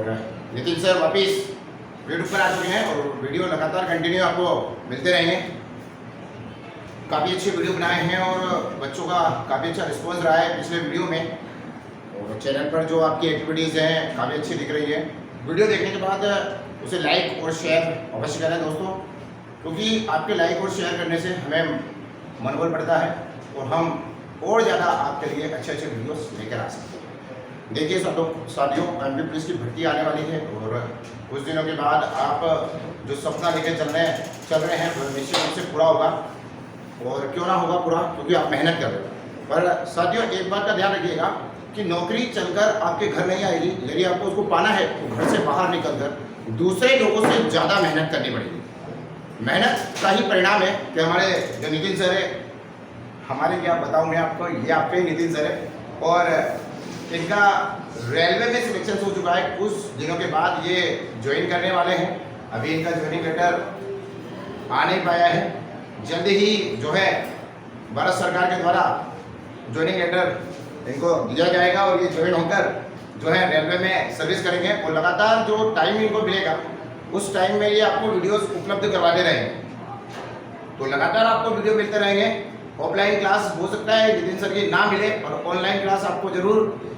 Speaker 2: नितिन सर वापिस वीडियो पर आ चुके हैं और वीडियो लगातार कंटिन्यू आपको मिलते रहेंगे। काफ़ी अच्छे वीडियो बनाए हैं और बच्चों का काफ़ी अच्छा रिस्पॉन्स रहा है पिछले वीडियो में, और चैनल पर जो आपकी एक्टिविटीज़ हैं काफ़ी अच्छी दिख रही है। वीडियो देखने के बाद उसे लाइक और शेयर अवश्य करें दोस्तों, क्योंकि आपके लाइक और शेयर करने से हमें मनोबल बढ़ता है और हम और ज़्यादा आपके लिए अच्छे अच्छे वीडियोस लेकर आ सकते हैं। देखिए साथियों, एमपी पुलिस की भर्ती आने वाली है और कुछ दिनों के बाद आप जो सपना लेकर चल रहे हैं वो निश्चित रूप से पूरा होगा, और क्यों ना होगा पूरा, क्योंकि आप मेहनत कर रहे हो। पर साथियों, एक बात का ध्यान रखिएगा कि नौकरी चलकर आपके घर नहीं आएगी। यदि आपको उसको पाना है तो घर से बाहर निकलकर दूसरे लोगों से ज़्यादा मेहनत करनी पड़ेगी। मेहनत का ही परिणाम है कि हमारे जो नितिन सर है, हमारे क्या बताऊँ मैं आपको, ये आपके नितिन सर है, और इनका रेलवे में सिलेक्शन हो चुका है। कुछ दिनों के बाद ये ज्वाइन करने वाले हैं। अभी इनका ज्वाइनिंग लेटर आ नहीं पाया है, जल्द ही जो है भारत सरकार के द्वारा ज्वाइनिंग लेटर इनको दिया जाएगा और ये ज्वाइन होकर जो है रेलवे में सर्विस करेंगे, और लगातार जो टाइम इनको मिलेगा उस टाइम में ये आपको वीडियोस उपलब्ध करवाते रहेंगे। तो लगातार आपको वीडियो मिलते रहेंगे। ऑफलाइन क्लास हो सकता है नितिन सर की ना मिले, और ऑनलाइन क्लास आपको जरूर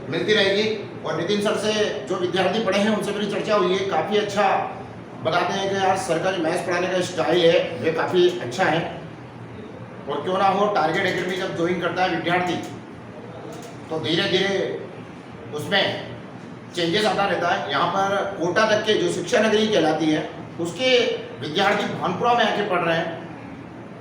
Speaker 2: मिलती रहेगी। और नितिन सर से जो विद्यार्थी पढ़े हैं उनसे मेरी चर्चा हुई है, काफ़ी अच्छा बताते हैं कि यार सर का जो मैथ्स पढ़ाने का स्टाइल है वे काफ़ी अच्छा है। और क्यों ना हो, टारगेट एकेडमी जब ज्वाइन करता है विद्यार्थी तो धीरे धीरे उसमें चेंजेस आता रहता है। यहाँ पर कोटा तक के जो शिक्षा नगरी कहलाती है उसके विद्यार्थी भानपुरा में आके पढ़ रहे हैं,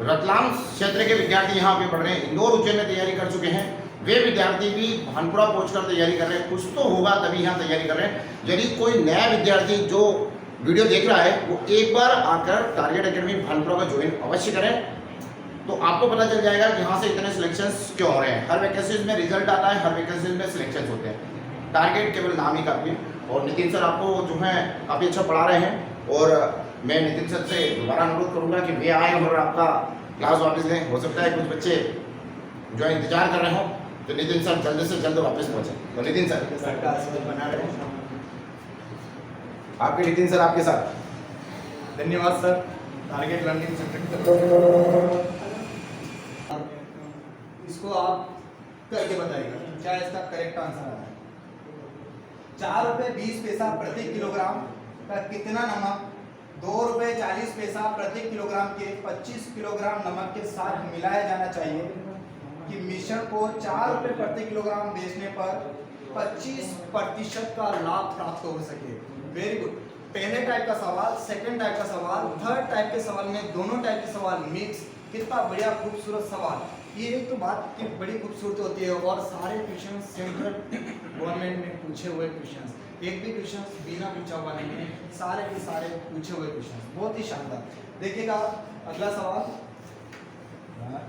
Speaker 2: रतलाम क्षेत्र के विद्यार्थी यहाँ पे पढ़ रहे हैं, इंदौर उज्जैन में तैयारी कर चुके हैं, वे विद्यार्थी भी भानपुरा पहुंचकर तैयारी कर रहे हैं। कुछ तो होगा तभी यहाँ तैयारी कर रहे हैं। यदि कोई नया विद्यार्थी जो वीडियो देख रहा है वो एक बार आकर टारगेट एकेडमी भानपुरा का ज्वाइन अवश्य करें, तो आपको पता चल जाएगा कि यहाँ से इतने सिलेक्शंस क्यों हो रहे हैं। हर वैकेंसीज में रिजल्ट आता है, हर वैकेंसीज में सिलेक्शन होते हैं, टारगेट केवल नाम ही काफ़ी। और नितिन सर आपको जो है काफ़ी अच्छा पढ़ा रहे हैं, और मैं नितिन सर से दोबारा अनुरोध करूँगा कि वे आए और आपका क्लास वापस लें। हो सकता है कुछ बच्चे जो है इंतजार कर रहे हो, तो नितिन सर जल्द से जल्द वापस पहुँचे। तो नितिन सर
Speaker 1: का आशीर्वाद बना रहे,
Speaker 2: आपके नितिन सर आपके साथ।
Speaker 1: धन्यवाद सर। टारगेट लर्निंग सेंटर इसको आप करके बताइएगा क्या इसका करेक्ट आंसर आ रहा है। 4 रुपये 20 पैसा प्रति किलोग्राम का कितना नमक 2 रुपये 40 पैसा प्रति किलोग्राम के 25 किलोग्राम नमक के साथ मिलाया जाना चाहिए कि मिश्रण को 4 रुपये प्रति किलोग्राम बेचने पर 25% का लाभ प्राप्त हो सके। Very good. पहले टाइप का सवाल, सेकंड टाइप का सवाल, थर्ड टाइप के सवाल में दोनों टाइप के सवाल मिक्स कितना बढ़िया खूबसूरत सवाल। ये एक तो बात की बड़ी खूबसूरती होती है और सारे क्वेश्चन सेंट्रल गवर्नमेंट में पूछे हुए क्वेश्चन, एक भी क्वेश्चन बिना पूछा हुआ नहीं है, सारे के सारे पूछे हुए क्वेश्चन, बहुत ही शानदार। देखिएगा अगला सवाल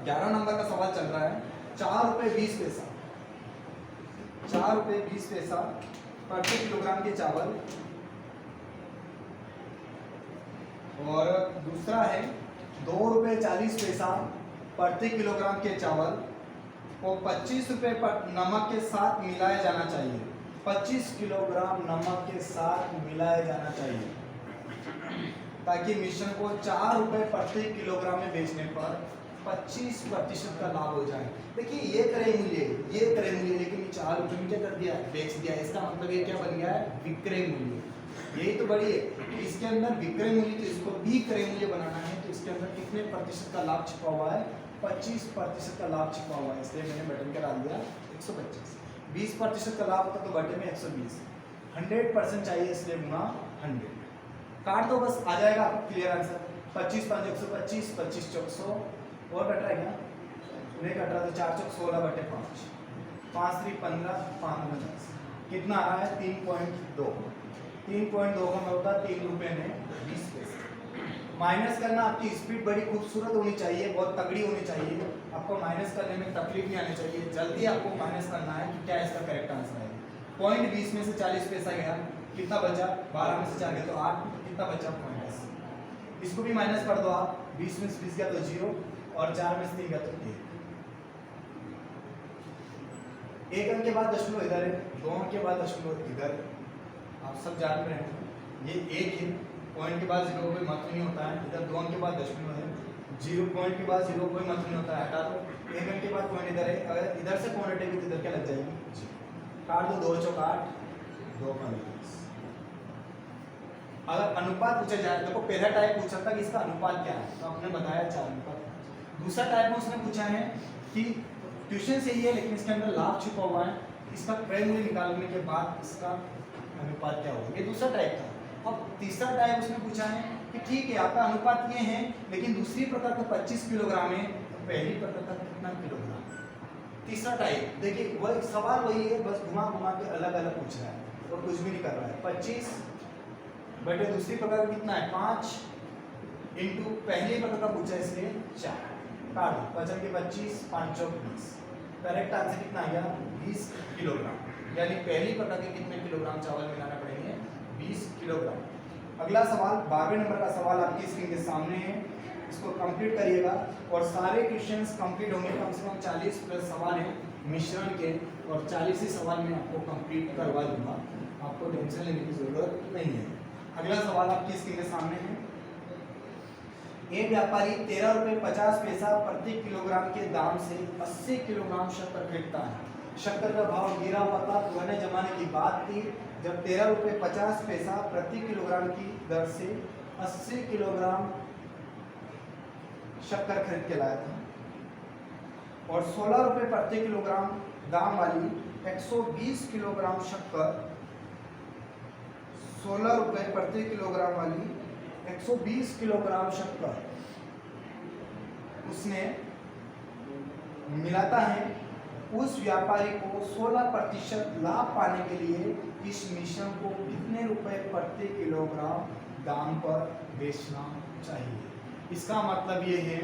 Speaker 1: 11 नंबर का सवाल चल रहा है। 4 रुपये 20 पैसा, 4 रुपये 20 पैसा प्रति किलोग्राम के चावल, और दूसरा है 2 रुपये 40 पैसा प्रति किलोग्राम के चावल को 25 रुपये पर नमक के साथ मिलाया जाना चाहिए। 25 किलोग्राम नमक के साथ मिलाया जाना चाहिए ताकि मिश्रण को 4 रुपये प्रति किलोग्राम में बेचने पर 25% का लाभ हो जाए। देखिए ये क्रय मूल्य, ये क्रय मूल्य, लेकिन 4 रुपये में क्या कर दिया, बेच दिया। इसका मतलब ये क्या बन गया है, विक्रय मूल्य। यही तो बड़ी है, इसके अंदर विक्रय मूल्य, तो इसको भी क्रय मूल्य बनाना है तो इसके अंदर कितने प्रतिशत का लाभ छिपा हुआ है, 25% का लाभ छिपा हुआ है। इसलिए मैंने बटन का डाल दिया 125। 20% का लाभ होता तो बटन में 120, 100% चाहिए इसलिए गुणा 100। काट दो बस, आ जाएगा आपको क्लियर आंसर। 25 5 125, 25 चौक 100, और कट रहा है क्या, नहीं कट रहा, तो 4 चौक 16 बटे 5, 5 3 15, 5 10, कितना आ रहा है 3.2। 3.2 का मतलब होता है 3 रुपये में 20 पैसे। माइनस करना आपकी स्पीड बड़ी खूबसूरत होनी चाहिए, बहुत तगड़ी होनी चाहिए, आपको माइनस करने में तकलीफ नहीं आनी चाहिए। जल्दी आपको माइनस करना है कि क्या इसका करेक्ट आंसर है। पॉइंट 20 में से 40 पैसा गया, कितना बचा, 12 में से 4 गया तो 8, कितना बचा, पॉइंट 10। इसको भी माइनस कर दो आप, 20 में से 20 गया तो 0, और 4 में से 3 गया तो 1। 1 अंक के बाद दशमलव इधर है, 2 अंक के बाद दशमलव इधर, आप सब जान रहे हैं। ये 1 है, पॉइंट के बाद 0 कोई महत्व नहीं होता है। इधर 2 अंक के बाद दशमलव है, 0 पॉइंट के बाद 0 कोई महत्व नहीं होता है, हटा दो। 1 अंक के बाद पॉइंट इधर है, अगर इधर से पॉइंट हटेगी तो इधर क्या लग जाएगी, काट दो, 2 चौक 8, 2 5 10। अगर अनुपात पूछा जाए, देखो पहला टाइप पूछा था कि इसका अनुपात क्या है, तो आपने बताया 4 अनुपात। दूसरा टाइप में उसने पूछा है कि ट्यूशन से ही है लेकिन इसके अंदर लाभ छुपा हुआ है, इसका क्रय मूल्य निकालने के बाद इसका अनुपात क्या होगा, ये दूसरा टाइप था। अब तीसरा टाइप उसने पूछा है कि ठीक है आपका अनुपात ये है लेकिन दूसरी प्रकार का 25 किलोग्राम है, तो पहली प्रकार का कितना किलोग्राम। तीसरा टाइप देखिए वही सवाल वही है, बस घुमा घुमा के अलग अलग पूछ रहा है और कुछ भी नहीं कर रहा है। 25 बटे दूसरी प्रकार का कितना है, 5 इंटू पहली प्रकार का पूछा है इसलिए 4, काट दो, 5 के 25, 5 चौक 20। करेक्ट आंसर कितना आ गया, 20 किलोग्राम। यानी पहली प्रकार के कितने किलोग्राम चावल मिलाना पड़ेंगे, 20 किलोग्राम। अगला सवाल 12वें नंबर का सवाल आपकी स्क्रीन के सामने है, इसको कंप्लीट करिएगा और सारे क्वेश्चंस कंप्लीट होंगे। कम से कम 40 प्लस सवाल हैं मिश्रण के, और 40 ही सवाल मैं आपको कंप्लीट करवा दूंगा, आपको टेंशन लेने की जरूरत नहीं है। अगला सवाल आपकी स्क्रीन के सामने है। एक व्यापारी 13 रुपये 50 पैसा प्रति किलोग्राम के दाम से 80 किलोग्राम शक्कर खरीदता है। शक्कर का भाव गिरा हुआ था, पुराने जमाने की बात थी जब 13 रुपये 50 पैसा प्रति किलोग्राम की दर से 80 किलोग्राम शक्कर खरीद के लाया था, और 16 रुपये प्रति किलोग्राम दाम वाली 120 किलोग्राम शक्कर, 16 रुपये प्रति किलोग्राम वाली 120 किलोग्राम शक्कर उसने मिलाता है। उस व्यापारी को 16% लाभ पाने के लिए इस मिश्रण को कितने रुपए प्रति किलोग्राम दाम पर बेचना चाहिए। इसका मतलब ये है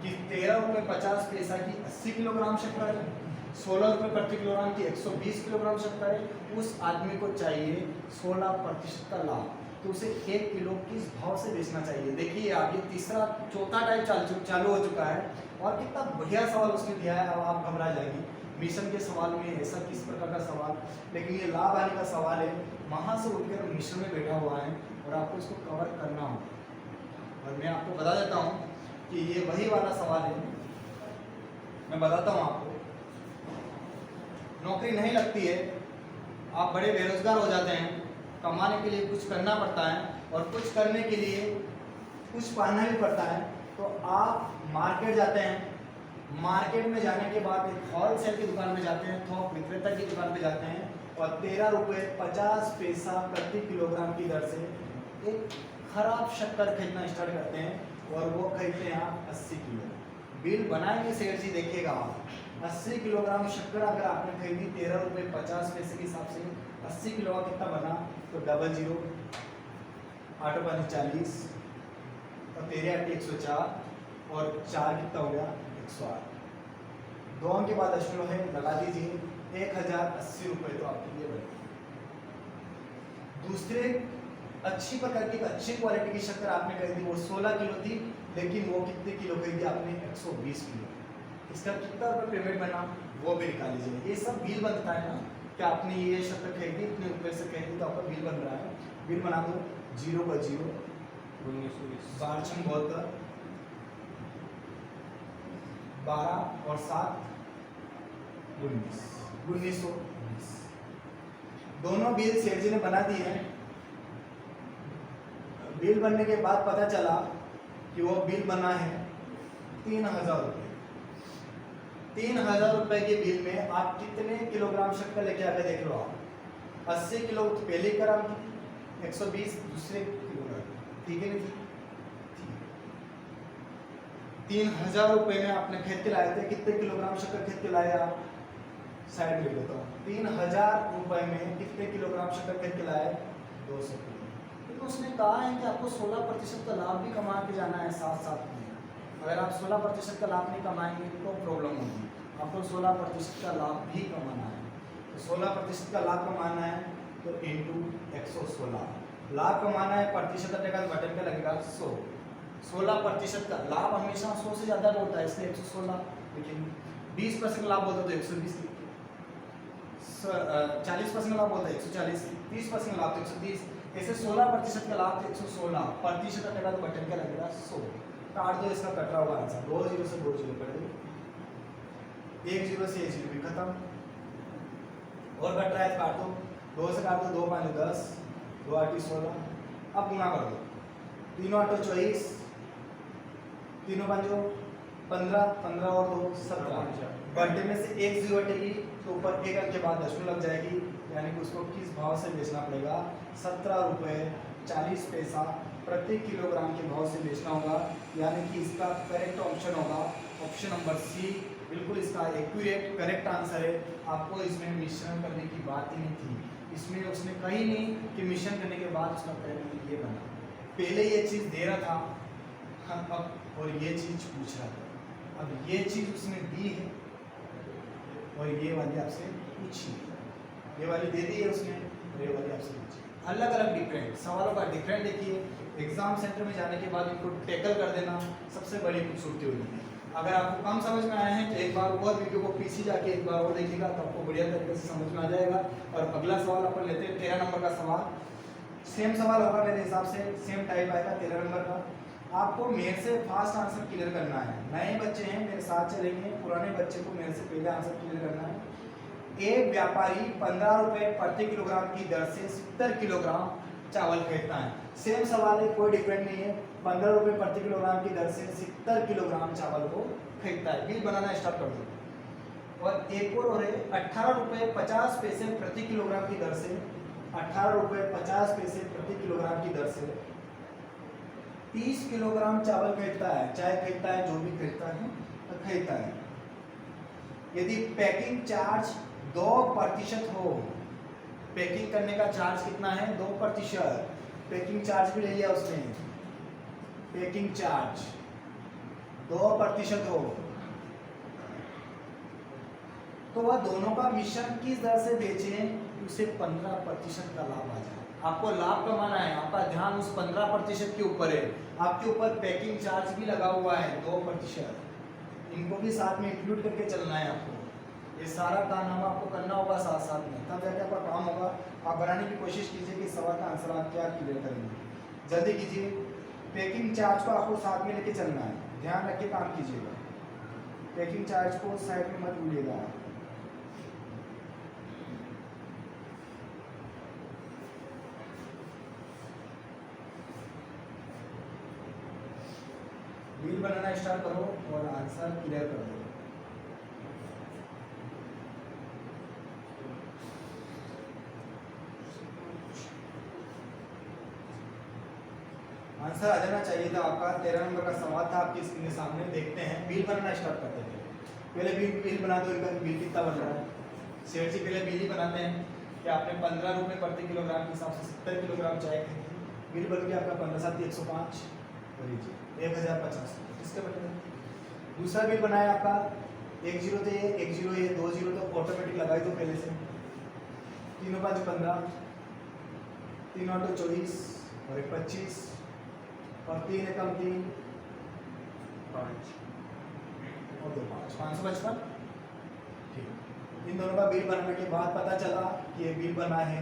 Speaker 1: कि 13 रुपये 50 पैसा की 80 किलोग्राम शक्कर है, 16 रुपये प्रति किलोग्राम की 120 किलोग्राम शक्कर है, उस आदमी को चाहिए 16% का लाभ, तो उसे 1 किलो किस भाव से बेचना चाहिए। देखिए आप ये तीसरा चौथा टाइप चालू हो चुका है, और कितना बढ़िया सवाल उसने दिया है। अब आप घबरा जाएंगे, मिश्रण के सवाल में ऐसा किस प्रकार का सवाल, लेकिन ये लाभ आने का सवाल है। वहाँ से उठकर मिश्रण में बैठा हुआ है और आपको इसको कवर करना होगा। और मैं आपको बता देता हूँ कि ये वही वाला सवाल है, मैं बताता हूँ आपको। नौकरी नहीं लगती है, आप बड़े बेरोजगार हो जाते हैं, कमाने के लिए कुछ करना पड़ता है, और कुछ करने के लिए कुछ पाना भी पड़ता है, तो आप मार्केट जाते हैं। मार्केट में जाने के बाद एक होलसेल की दुकान में जाते हैं, थोक विक्रेता की दुकान में जाते हैं, और 13 रुपये 50 पैसा प्रति किलोग्राम की दर से एक खराब शक्कर खरीदना स्टार्ट करते हैं, और वो खरीदते हैं आप 80 किलो। बिल बनाएंगे सेठ जी, देखिएगा आप 80 किलोग्राम शक्कर अगर आपने खरीदी 13 रुपये 50 पैसे के हिसाब से, 80 किलो का कितना बना, तो 00 8 5 40 और 13 8 104 और 4 कितना हो गया 108। 2 अंक के बाद अश्विन है, लगा दीजिए 1080 रुपये तो आपके लिए बने। दूसरे अच्छी प्रकार की अच्छी क्वालिटी की शक्कर आपने खरीदी, वो 16 किलो थी, लेकिन वो कितने किलो खरीदी आपने 120 किलो। इसका कितना रुपये पेमेंट बना वो भी निकाल लीजिए। ये सब बिल बनता है ना कि आपने ये शक्कर खरीदी इतने रुपये से खरीदी, तो आपका बिल बन रहा है। बिल बना दो 0 पर 0 12 12 और 7 1919। दोनों बिल सेठ जी ने बना दिए हैं। बिल बनने के बाद पता चला कि वो बिल बना है 3000 रुपये। 3000 रुपये के बिल में आप कितने किलोग्राम शक्कर लेके आके देख लो आप। 80 किलो तो पहले ग्राम की, 120 दूसरे किलोग्राम, ठीक है नहीं? 3000 रुपये में आपने खरीद के लाए थे, कितने किलोग्राम शक्कर खरीद के लाए आप? साइड में लेता हूँ। 3000 रुपये में कितने किलोग्राम शक्कर खरीद के लाए? 200 किलो। लेकिन उसने कहा है कि आपको 16% का लाभ भी कमा के जाना है साथ साथ में। अगर आप 16% का लाभ नहीं कमाएंगे तो प्रॉब्लम होगी। आपको 16% का लाभ भी कमाना है। तो 16% का लाभ कमाना है तो इंटू 116 लाभ कमाना है। प्रतिशत का बटन पे लगेगा 100। 16% का लाभ हमेशा 100 से ज़्यादा होता है, इसलिए 116। लेकिन 20% लाभ होता है तो 120, 40% लाभ होता है 140, 30% लाभ तो 130, ऐसे 16% का लाभ तो 116। प्रतिशत का बटन क्या लगेगा 100। काट दो, इसका कट रहा हुआ आंसर 2 0 से 2 0 कर दो, 1 0 से 1 0 भी खत्म। और कट रहा है काट दो, 2 से काट दो, 2 5 10, 2 8 16। अब गुना कर दो, 3 8 24, 3 5 15, 15 और 2 17। घंटे में से 1 0 हटेगी तो ऊपर 1 अंक के बाद दशमलव लग जाएगी, यानी कि उसको किस भाव से बेचना पड़ेगा? 17 रुपये 40 पैसा प्रति किलोग्राम के भाव से बेचना होगा। यानी कि इसका करेक्ट ऑप्शन होगा ऑप्शन नंबर सी। बिल्कुल इसका एक्यूरेट करेक्ट आंसर है। आपको इसमें मिश्रण करने की बात ही नहीं थी। इसमें उसने कही नहीं कि मिश्रण करने के बाद उसका परिणाम ये बना। पहले ये चीज़ दे रहा था अब, और ये चीज़ पूछ रहा था। अब ये चीज़ उसने दी है और ये वाली आपसे पूछी है। ये वाली दे दी है उसने और ये वाली आपसे पूछी। अलग अलग डिफरेंट सवालों का डिफरेंट देखिए। एग्जाम सेंटर में जाने के बाद इनको टैकल कर देना सबसे बड़ी खूबसूरती होगी। अगर आपको कम समझ में आया है तो एक बार और वीडियो को पीछे जाके एक बार और देखिएगा तो आपको बढ़िया तरीके से समझ में आ जाएगा। और अगला सवाल अपन लेते हैं 13 नंबर का सवाल। सेम सवाल होगा मेरे हिसाब से, सेम टाइप आएगा 13 नंबर का। आपको मेरे से फास्ट आंसर क्लियर करना है। नए बच्चे हैं मेरे साथ चलेंगे, पुराने बच्चे को मेरे से पहले आंसर क्लियर करना है। एक व्यापारी 15 रुपये प्रति किलोग्राम की दर से 70 किलोग्राम चावल खरीदता है। सेम सवाल है, कोई डिफरेंट नहीं है। 15 रुपये प्रति किलोग्राम की दर से 70 किलोग्राम चावल को खरीदता है। बिल बनाना स्टार्ट कर दो। और एक और है 18 रुपये 50 पैसे प्रति किलोग्राम की दर से, 18 रुपये 50 पैसे प्रति किलोग्राम की दर से 30 किलोग्राम चावल खरीदता है। चाहे खरीदता है, जो भी खरीदता है तो खरीदता है। यदि पैकिंग चार्ज 2% हो, पैकिंग करने का चार्ज कितना है? 2%। पैकिंग चार्ज भी ले लिया उसने। पैकिंग चार्ज 2% हो तो वह दोनों का मिश्रण किस दर से बेचें उसे 15% का लाभ आ जाए। आपको लाभ कमाना है, आपका ध्यान उस 15% के ऊपर है। आपके ऊपर पैकिंग चार्ज भी लगा हुआ है 2%, इनको भी साथ में इंक्लूड करके चलना है आपको। ये सारा काम आपको करना होगा साथ साथ में, तब जाके आपका काम होगा। आप बनाने की कोशिश कीजिए कि सवाल का आंसर आप क्या क्लियर करेंगे। जल्दी कीजिए। पैकिंग चार्ज को आपको साथ में लेके चलना है, ध्यान रख के काम कीजिएगा। पैकिंग चार्ज को साइड में मत भूलिएगा। बिल बनाना स्टार्ट करो और आंसर क्लियर कर दो। आंसर आ जाना चाहिए था आपका। 13 नंबर का सवाल था आपकी स्क्रीन के सामने। देखते हैं, बिल बनाना स्टार्ट करते थे। पहले बिल बना दो, इनका बिल कितना बन रहा है। सेठ जी पहले बिल ही बनाते हैं कि आपने 15 रुपये प्रति किलोग्राम के हिसाब से 70 किलोग्राम चाय खरीदी। बिल बन गया आपका 15 7 105 1050। इसके बदले दूसरा बिल बनाया आपका 1 0 थे, 1 0 ये 2 0 तो ऑटोमेटिक लगाई दो पहले से। 3 5 15, 3 8 24 और 1 25 और 3 एकम 3 5 और 2 5 555। ठीक, इन दोनों का बिल बनाने के बाद पता चला कि ये बिल बना है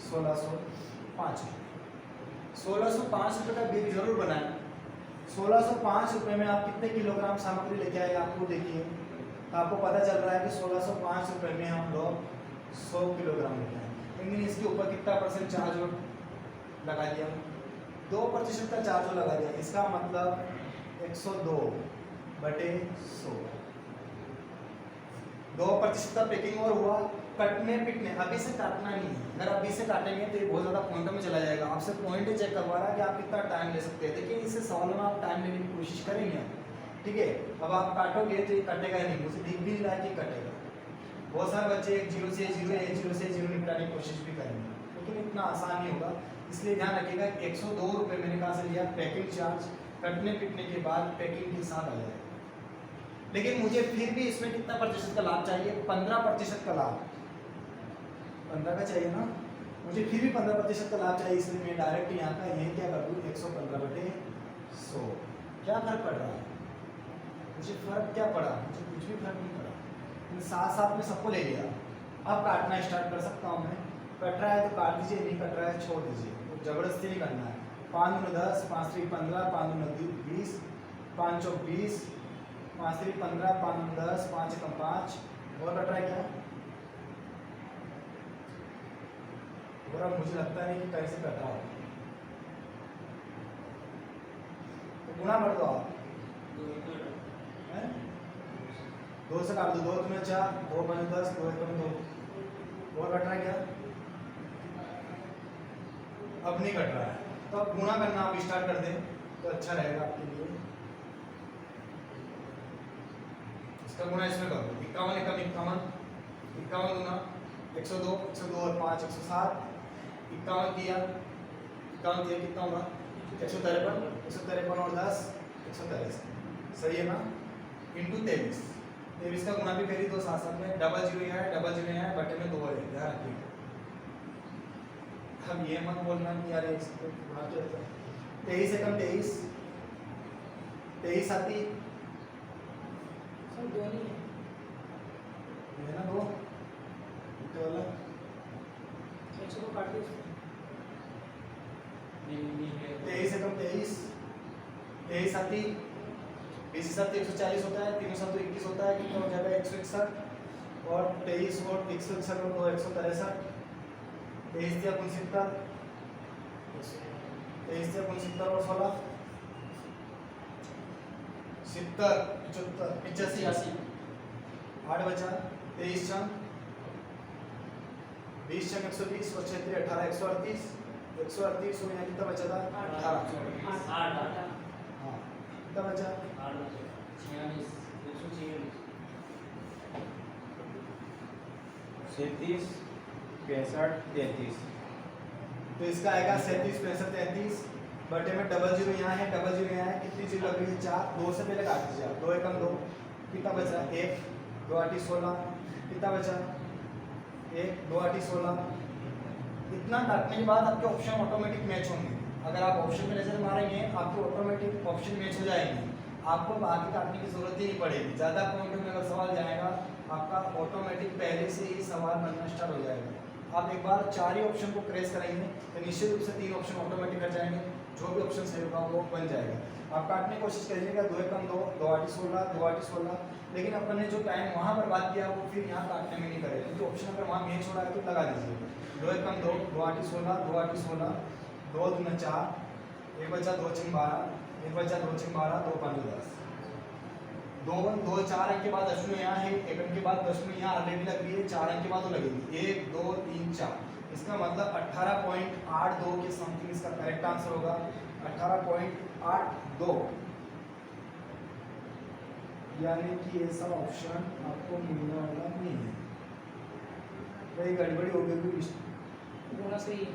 Speaker 1: 1605। 1605 रुपये का बिल जरूर बनाए। 1605 रुपये में आप कितने किलोग्राम सामग्री लेके आए आपको देखिए, तो आपको पता चल रहा है कि 1605 रुपये में हम लोग 100 किलोग्राम लेके आए। लेकिन इसके ऊपर कितना परसेंट चार्ज लगा दिया, 2% का चार्ज लगा दिया। इसका मतलब 102/100, 2% का पैकिंग और हुआ। कटने पिटने अभी से काटना नहीं है, अगर अभी से काटेंगे तो ये बहुत ज़्यादा पॉइंटों में चला जाएगा। आपसे पॉइंट चेक करवा रहा है कि आप कितना टाइम ले सकते हैं। देखिए इससे सवाल में आप टाइम लेने की कोशिश करेंगे, ठीक है। अब आप काटोगे तो ये कटेगा ही नहीं, मुझे दिख भी नहीं रहा है कि कटेगा। बहुत सारे बच्चे 1 0 से 0 1 0 से 0 निपटाने की कोशिश भी करेंगे, लेकिन इतना आसान नहीं होगा। इसलिए ध्यान रखिएगा 102 रुपये मैंने कहाँ से लिया, पैकिंग चार्ज कटने पिटने के बाद पैकिंग के साथ आ जाएगा। लेकिन मुझे फिर भी इसमें कितना प्रतिशत का लाभ चाहिए, 15% का लाभ। 15 का चाहिए ना, मुझे फिर भी 15% का लाभ चाहिए। इसलिए मैं डायरेक्ट यहाँ का यही क्या कर दूँ, 115/100। क्या फर्क पड़ रहा है मुझे, फर्क क्या पड़ा, मुझे कुछ भी फर्क नहीं पड़ा। साथ साथ में सबको ले लिया। अब काटना स्टार्ट कर सकता हूँ मैं। कट रहा है तो काट दीजिए, नहीं कट रहा है छोड़ दीजिए, तो जबरदस्ती नहीं करना है। 5 दूनी 10, 5 3 15, 5 दूनी 20, 5 चौक 20, 5 3 15, 5 दूनी 10, 5 एकम 5। और कट रहा है क्या, और अब मुझे लगता नहीं कि कैसे कट रहा हो, तो गुणा कर दो आप, 2 से काट दो, 2 दूनी 4, 2 5 10, 2 एकम 2। और कट रहा है क्या, अब नहीं कट रहा है, तो अब गुणा करना आप स्टार्ट कर दें तो अच्छा रहेगा आपके लिए। इसका गुणा इसमें कर दो, 51 एकम 51, 51 गुना 102, 102 और 5 107, 51 किया, 51 किया कितना होगा, 153, 153 और 10 183, सही है ना, इंटू 23। 23 का गुणा भी करिए दो साथ साथ में, डबल जीरो यहाँ है, डबल जीरो यहाँ है, बटे में 2 है, ध्यान रखिएगा। हम ये मत बोलना कि यार इसको गुणा क्यों होता है। 23 एकम 23, 23 आती सब 2 नहीं है ना, 2 तो वाला 100 को काट दो, 23 एकम 23, 23 आती 20 7 140 होता है, 3 7 21 होता है, कितना हो जाएगा 161, और 23 और 161 और 2 163, 23 दिया 69, 23 दिया 69 और 16 70 75 85 80, 8 बचा, 23 छंग 20 छंग 120 और 36 18 138, 138 और यहाँ कितना बचा था 18, हाँ कितना बचा
Speaker 3: 36 65 33।
Speaker 1: तो इसका आएगा 37 65 33, बटे में डबल जीरो यहाँ है, डबल जीरो यहाँ है, कितनी जीरो लग रही है 4, 2 से पहले काट दीजिए आप, 2 एकम 2, कितना बचा 1, 2 8 16, कितना बचा 1, 2 8 16। इतना काटने के बाद आपके ऑप्शन ऑटोमेटिक मैच होंगे। अगर आप ऑप्शन में नजर मारेंगे आपके ऑटोमेटिक ऑप्शन मैच हो जाएंगे, आपको बाकी काटने की जरूरत ही नहीं पड़ेगी। ज़्यादा पॉइंट में अगर सवाल जाएगा आपका ऑटोमेटिक पहले से ही सवाल बनना स्टार्ट हो जाएगा। आप एक बार 4 ही ऑप्शन को प्रेस करेंगे तो निश्चित रूप से 3 ऑप्शन ऑटोमेटिक कर जाएंगे, जो भी ऑप्शन सही होगा वो बन जाएगा। आप काटने की कोशिश करिएगा 2 एकम 2, 2 8 16, 2 8 16, लेकिन अपन ने जो टाइम वहाँ बर्बाद किया वो फिर यहाँ काटने में नहीं करेगा, क्योंकि ऑप्शन अगर वहाँ मैच हो रहा है तो लगा दीजिए। 2 एकम 2, 2 8 16, 2 8 16, 2 दूना 4, 1 बचा 2 6 12, 1 बचा 2 6 12, 2 5 10, 2 4 अंक के बाद दशमलव यहाँ है, 1 अंक के बाद दशमलव यहाँ ऑलरेडी लग रही है, 4 अंक के बाद वो लगेगी 1 2 3 4। इसका मतलब 18.82 के समथिंग इसका करेक्ट आंसर होगा। 18.82, यानी कि ऐसा ऑप्शन आपको मिलने वाला नहीं है। भाई गड़बड़ी हो गई,
Speaker 3: बोला सही है।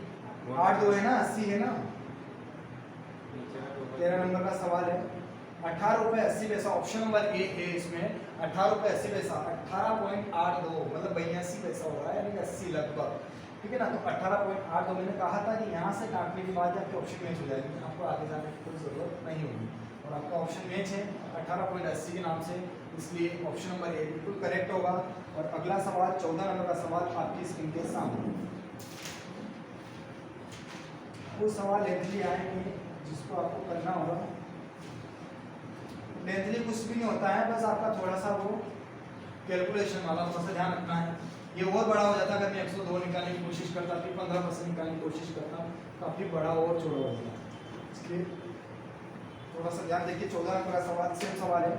Speaker 1: 8 2 है ना, 80 है ना। 13 नंबर का सवाल है, 18.80 ऑप्शन नंबर ए है इसमें। 18.80, 18.82 मतलब 82 पैसा हो रहा है, यानी कि 80 लगभग, ठीक है ना। तो 18.82 मैंने कहा था कि यहाँ से काटने के बाद आपके ऑप्शन मैच हो जाएंगे, आपको आगे जाने की कोई ज़रूरत नहीं होगी। और आपका ऑप्शन मैच है 18.80 के नाम से, इसलिए ऑप्शन नंबर ए बिल्कुल करेक्ट होगा। और अगला सवाल 14 नंबर का सवाल आपकी स्क्रीन के सामने। वो सवाल लेंथली आएंगे जिसको आपको करना होगा। लेंथली कुछ भी नहीं होता है, बस आपका थोड़ा सा वो कैलकुलेशन वाला थोड़ा सा ध्यान रखना है। ये और बड़ा हो जाता, अगर मैं 102 निकालने की कोशिश करता, फिर 15% निकालने की कोशिश करता, काफ़ी बड़ा और चौड़ा हो जाता। इसलिए थोड़ा सा ध्यान देखिए। 14 नंबर का सवाल सेम सवाल है।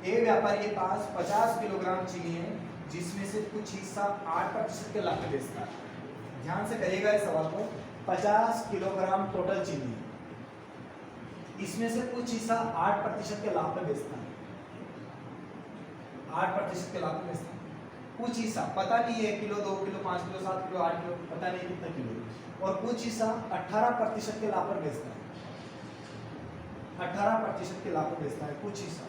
Speaker 1: ए व्यापारी के पास 50 किलोग्राम चीनी है, जिसमें से कुछ हिस्सा 8% के लाभ में बेचता है। ध्यान से करिएगा इस सवाल को। 50 किलोग्राम टोटल चीनी, इसमें से कुछ हिस्सा 8% के लाभ में बेचता है। 8% के लाभ में बेचता है कुछ हिस्सा, पता नहीं 1 kilo 2 kilo 5 kilo 7 kilo 8 kilo, पता नहीं कितना किलो। और कुछ हिस्सा 18% के लाभ पर बेचता है। 18% के लाभ पर बेचता है कुछ हिस्सा।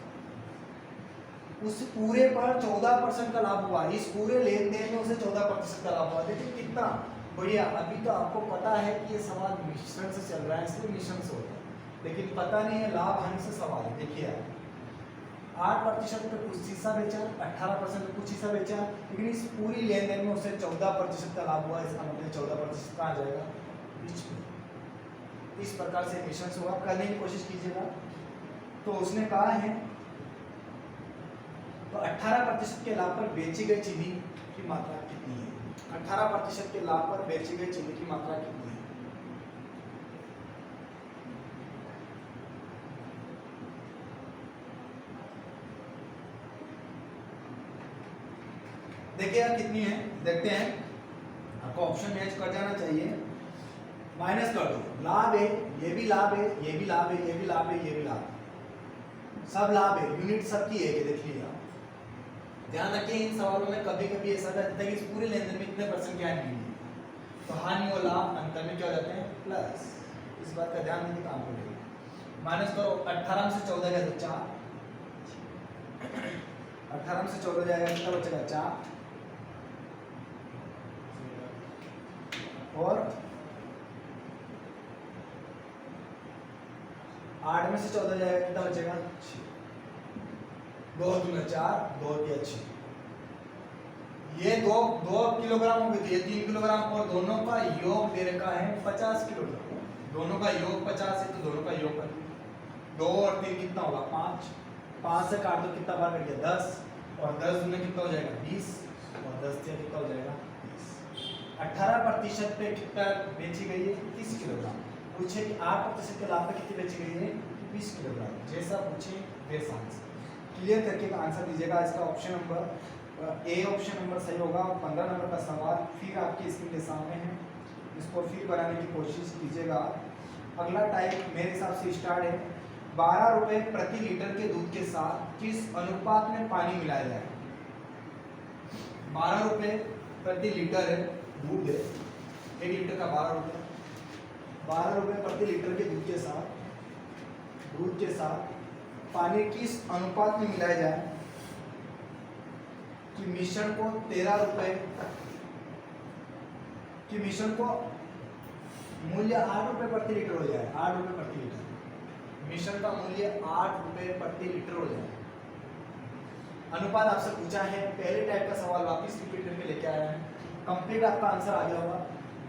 Speaker 1: उस पूरे पर 14% का लाभ हुआ। इस पूरे लेन देन में उसे 14% का लाभ हुआ। देखिए कितना बढ़िया। अभी तो आपको पता है कि ये सवाल मिश्रण से चल रहा है, इसलिए मिश्रण से होता है, लेकिन पता नहीं है लाभ हानि से सवाल है। देखिए 8% पे कुछ हिस्सा बेचा, 18% पे कुछ हिस्सा बेचा, लेकिन इस पूरी लेन देन में उसे 14% का लाभ हुआ। इसका मतलब 14% कहाँ जाएगा? बीच में। इस प्रकार से मिश्रण से हुआ। करने की कोशिश कीजिएगा। तो उसने कहा है तो 18% के लाभ पर बेची गई चीनी की मात्रा कितनी है? 18% के लाभ पर बेची गई चीनी की मात्रा कितनी है? देखिए यार कितनी है, देखते हैं। आपको ऑप्शन मैच कर जाना चाहिए। माइनस कर दो। लाभ है, ये भी लाभ है, ये भी लाभ है, ये भी लाभ है, ये भी लाभ है, सब लाभ है। यूनिट सबकी है, देख लीजिए आप। ध्यान रखिए इन सवालों में कभी कभी ऐसा रहता है कि इस पूरे लेन देन में इतने परसेंट की हानि है, तो हानि और लाभ अंतर में क्या हो जाते हैं? प्लस। इस बात का ध्यान देके काम करेंगे। माइनस करो। 18 से 14 गया तो 4, 18 से 14 जाएगा, कितना बचेगा? 4। और 8 में से 14 जाएगा, कितना बचेगा? 6। 2 दूना 4, 2 दिया 6। ये 2 किलोग्राम हो गए थे, ये 3 किलोग्राम, और दोनों का योग दे रखा है 50 किलोग्राम। दोनों का योग 50 है, तो दोनों का योग कर 2 और 3 कितना होगा? 5। 5 से काट दो, कितना बार कट गया? 10। और 10 दूना कितना हो जाएगा? 20। और 10 से कितना हो जाएगा? 20। 18% पे कितना बेची गई है? 30 किलोग्राम। पूछे कि 8% के लाभ पे कितनी बेची गई है? 20 किलोग्राम। जैसा पूछे वैसा आंसर क्लियर करके आंसर दीजिएगा। इसका option number A option number सही होगा। 15 नंबर का सवाल फिर आपकी स्क्रीन के सामने है, इसको फिर बनाने की कोशिश कीजिएगा। अगला टाइप मेरे हिसाब से स्टार्ट है। 12 रुपये प्रति लीटर के दूध के साथ किस अनुपात में पानी मिलाया जाए? 12 रुपये प्रति लीटर है दूध है, 1 लीटर का 12 रुपये। 12 रुपये प्रति लीटर के दूध के साथ पानी किस अनुपात में मिलाया जाए कि मिश्रण को 13 रुपये कि मिश्रण को मूल्य 8 रुपये प्रति लीटर हो जाए? 8 रुपये प्रति लीटर। मिश्रण का मूल्य 8 रुपये प्रति लीटर हो जाए। अनुपात आपसे पूछा है, पहले टाइप का सवाल वापिस रिपीट करके लेके आया है। कंप्लीट आपका आंसर आ गया होगा।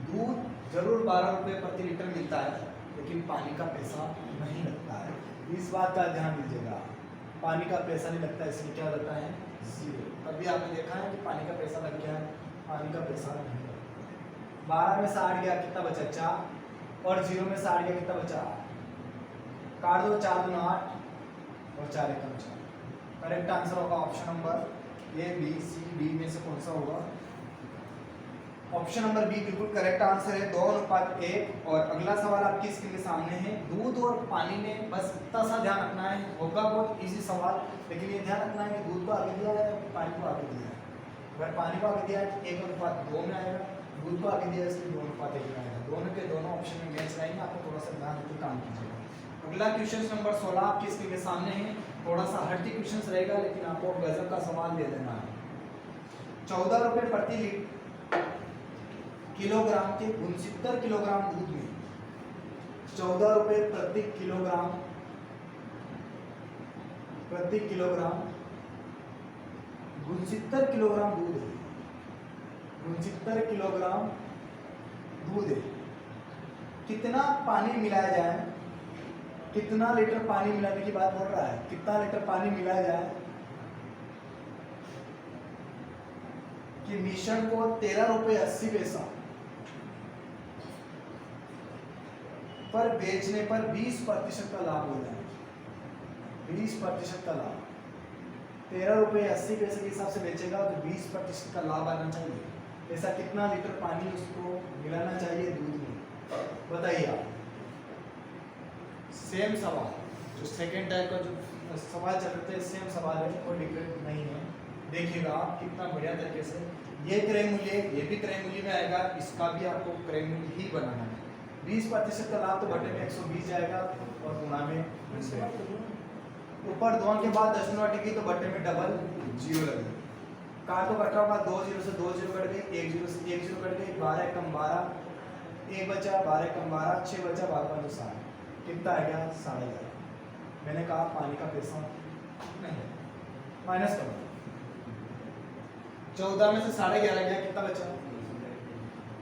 Speaker 1: दूध जरूर 12 रुपये प्रति लीटर मिलता है, लेकिन पानी का पैसा नहीं लगता है। इस बात का ध्यान दीजिएगा। पानी का पैसा नहीं लगता, इसलिए क्या लगता है? 0। अभी आपने देखा है कि पानी का पैसा लग गया है, पानी का पैसा नहीं लगता। 12 में से 8 गया, कितना बचा? 4। और 0 में से 8 गया, कितना बचा? काट दो, 4 दूना 8 और 4 एकम 4। करेक्ट आंसर होगा option number A, B, C, D में से कौन सा होगा? ऑप्शन नंबर बी बिल्कुल करेक्ट आंसर है, 2:1। और अगला सवाल आपकी स्क्रीन के सामने है, दूध और पानी में बस इतना सा ध्यान रखना है, होगा बहुत इजी सवाल, लेकिन ये ध्यान रखना है कि दूध को आगे दिया है, पानी को आगे दिया है। अगर पानी को आगे दिया है 1:2 में आएगा, दूध को आगे दिया है इसलिए 2:1 में आएगा। दोनों के दोनों ऑप्शन में मैच रहेंगे, आपको थोड़ा सा ध्यान देकर काम कीजिएगा। अगला क्वेश्चन नंबर 16 आपकी स्क्रीन के सामने है, थोड़ा सा हटती क्वेश्चन रहेगा, लेकिन आपको गजब का सवाल दे देना है। 14 रुपये प्रति किलोग्राम के 69 किलोग्राम दूध में 14 रुपये प्रति किलोग्राम 69 किलोग्राम दूध है, 69 किलोग्राम दूध है। कितना पानी मिलाया जाए, कितना लीटर पानी मिलाने की बात बोल रहा है, कितना लीटर पानी मिलाया जाए कि मिश्रण को 13.80 पर बेचने पर 20% का लाभ हो जाए, 20% का लाभ। 13.80 के हिसाब से बेचेगा तो 20% का लाभ आना चाहिए। ऐसा कितना लीटर पानी उसको मिलाना चाहिए दूध में, बताइए आप। सेम सवाल, जो सेकेंड टाइप का जो सवाल चल रहे थे सेम सवाल है, कोई डिफरेंट नहीं है। देखिएगा आप कितना बढ़िया तरीके से, ये क्रय मूल्य, ये भी क्रय मूल्य में आएगा, इसका भी आपको क्रय मूल्य ही बनाना है। 20% का लाभ तो बटे में 120 जाएगा और गुणा में ऊपर 2 के बाद 10 टिकी तो बटे में डबल 0 लगेगा। काटो कट रहा होगा, 2 0 से 2 0 कट गए, 1 0 से 1 0 कट गए, 12 कम 12, 1 बचा, 12 कम 12, 6 बचा, 12 5 7, कितना आ गया 11.5। मैंने कहा पानी का पैसा नहीं, माइनस करो। 14 में से 11.5 गया, कितना बचा?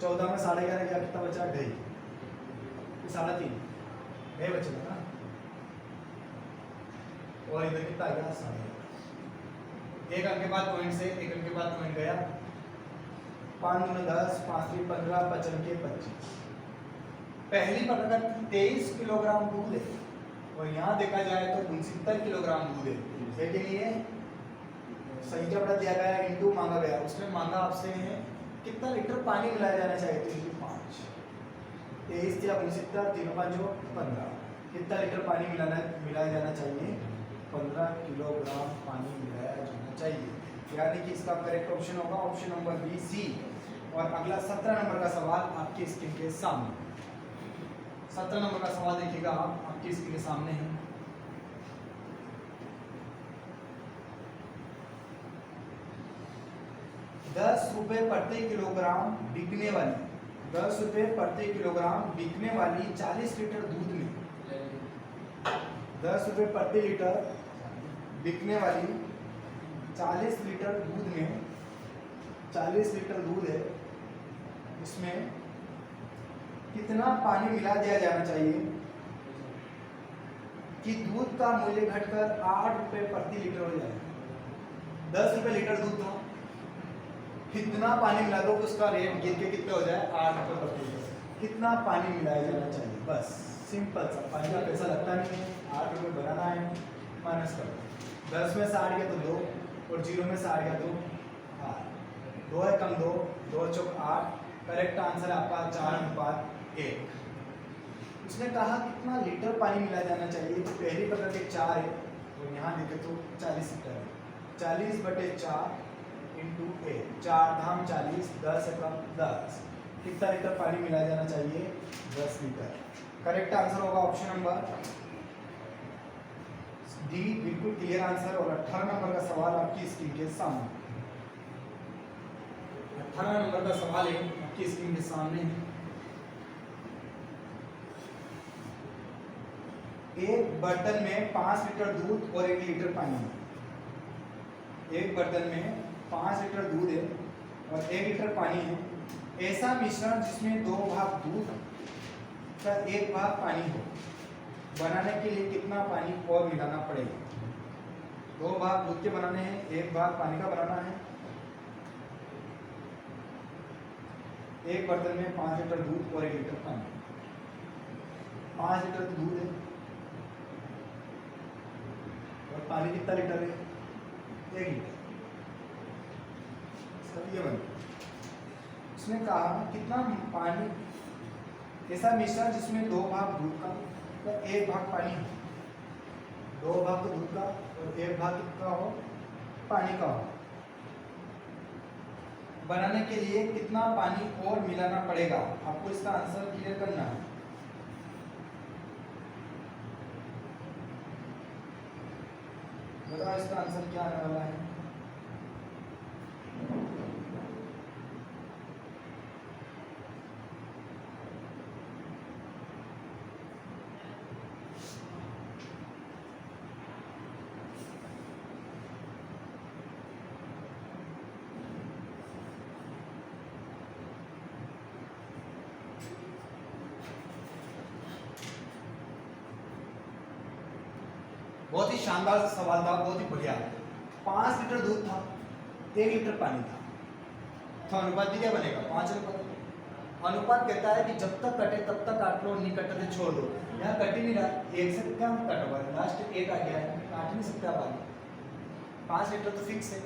Speaker 1: 14 में 11.5 गया, कितना बचा? 2.5, 3.5 नहीं बचेगा ना। और इधर कितना आ गया? 11.5। एक अंक के बाद पॉइंट से एक अंक के बाद पॉइंट गया, 5 दूनी 10, 5 3 15, 5 अंके 25। पहली प्रकार 23 किलोग्राम दूध है और यहाँ देखा जाए तो 69 किलोग्राम दूध है, लेकिन ये संख्या बड़ा दिया गया है, इंटू मांगा गया। उसमें मांगा आपसे है कितना लीटर पानी मिलाया जाना चाहिए, तो इंटू 5। 23 या 69, 3 5 15, कितना लीटर पानी मिलाया जाना चाहिए? 15 किलोग्राम पानी मिलाया जाना चाहिए, यानी कि इसका करेक्ट ऑप्शन होगा ऑप्शन नंबर बी सी। और अगला 17 नंबर का सवाल आपकी स्क्रीन के सामने, 17 नंबर का सवाल देखिएगा आप, आपकी स्क्रीन के सामने है। ₹10 प्रति किलोग्राम बिकने वाली, 10 रुपये प्रति किलोग्राम बिकने वाली 40 लीटर दूध में, 10 रुपये प्रति लीटर बिकने वाली 40 लीटर दूध में, 40 लीटर दूध है, इसमें कितना पानी मिला दिया जाना चाहिए कि दूध का मूल्य घटकर 8 रुपये प्रति लीटर हो जाए? 10 रुपये लीटर दूध था, कितना पानी मिला दो उसका रेट गिर के कितना हो जाए? 8 रुपये प्रति लीटर। कितना पानी मिलाया जाना चाहिए? बस सिंपल सा, पानी का पैसा लगता नहीं है, 8 रुपये बनाना है, माइनस कर दो। 10 में 60 गया तो 2 और 0 में 60 गया तो 8, 2 है कम 2, 2 चौक 8, करेक्ट आंसर आपका 4:1। उसने कहा कितना लीटर पानी मिलाया जाना चाहिए, तो पहली प्रकार के 4 है और यहाँ देखे तो 40 लीटर है, 40/4 इंटू 8, 4 धाम 40, 10 एकम 10, कितना लीटर पानी मिलाया जाना चाहिए? 10 लीटर। करेक्ट आंसर होगा ऑप्शन नंबर डी, बिल्कुल क्लियर आंसर। और 18 नंबर का सवाल आपकी स्क्रीन के सामने, 18 नंबर का सवाल है आपकी स्क्रीन के सामने है। एक बर्तन में 5 लीटर दूध और 1 लीटर पानी है, एक बर्तन में 5 लीटर दूध है और 1 लीटर पानी है। ऐसा मिश्रण जिसमें 2 भाग दूध का 1 भाग पानी हो, बनाने के लिए कितना पानी और मिलाना पड़ेगा? 2 भाग दूध के बनाने हैं, 1 भाग पानी का बनाना है। एक बर्तन में 5 लीटर दूध और 1 लीटर पानी, 5 लीटर दूध है और पानी कितना लीटर है? 1 लीटर। इसका ये बन, उसने कहा कितना पानी, ऐसा मिश्रण जिसमें 2 भाग दूध का तो 1 भाग पानी हो, 2 भाग तो दूध का और 1 भाग कितना हो, पानी का हो, बनाने के लिए कितना पानी और मिलाना पड़ेगा? आपको इसका आंसर क्लियर करना है। बताओ इसका आंसर क्या आने वाला है? बहुत ही शानदार सवाल था, बहुत ही बढ़िया। 5 लीटर दूध था, 1 लीटर पानी था, तो अनुपात क्या बनेगा? 5 अनुपात। अनुपात कहता है कि जब तक कटे तब तक काट लो, नहीं कटे तो छोड़ दो। यहाँ कट ही नहीं रहा, 1 से क्या कट हुआ, लास्ट 1 आ गया है, काट नहीं सकता पानी। 5 लीटर तो फिक्स है।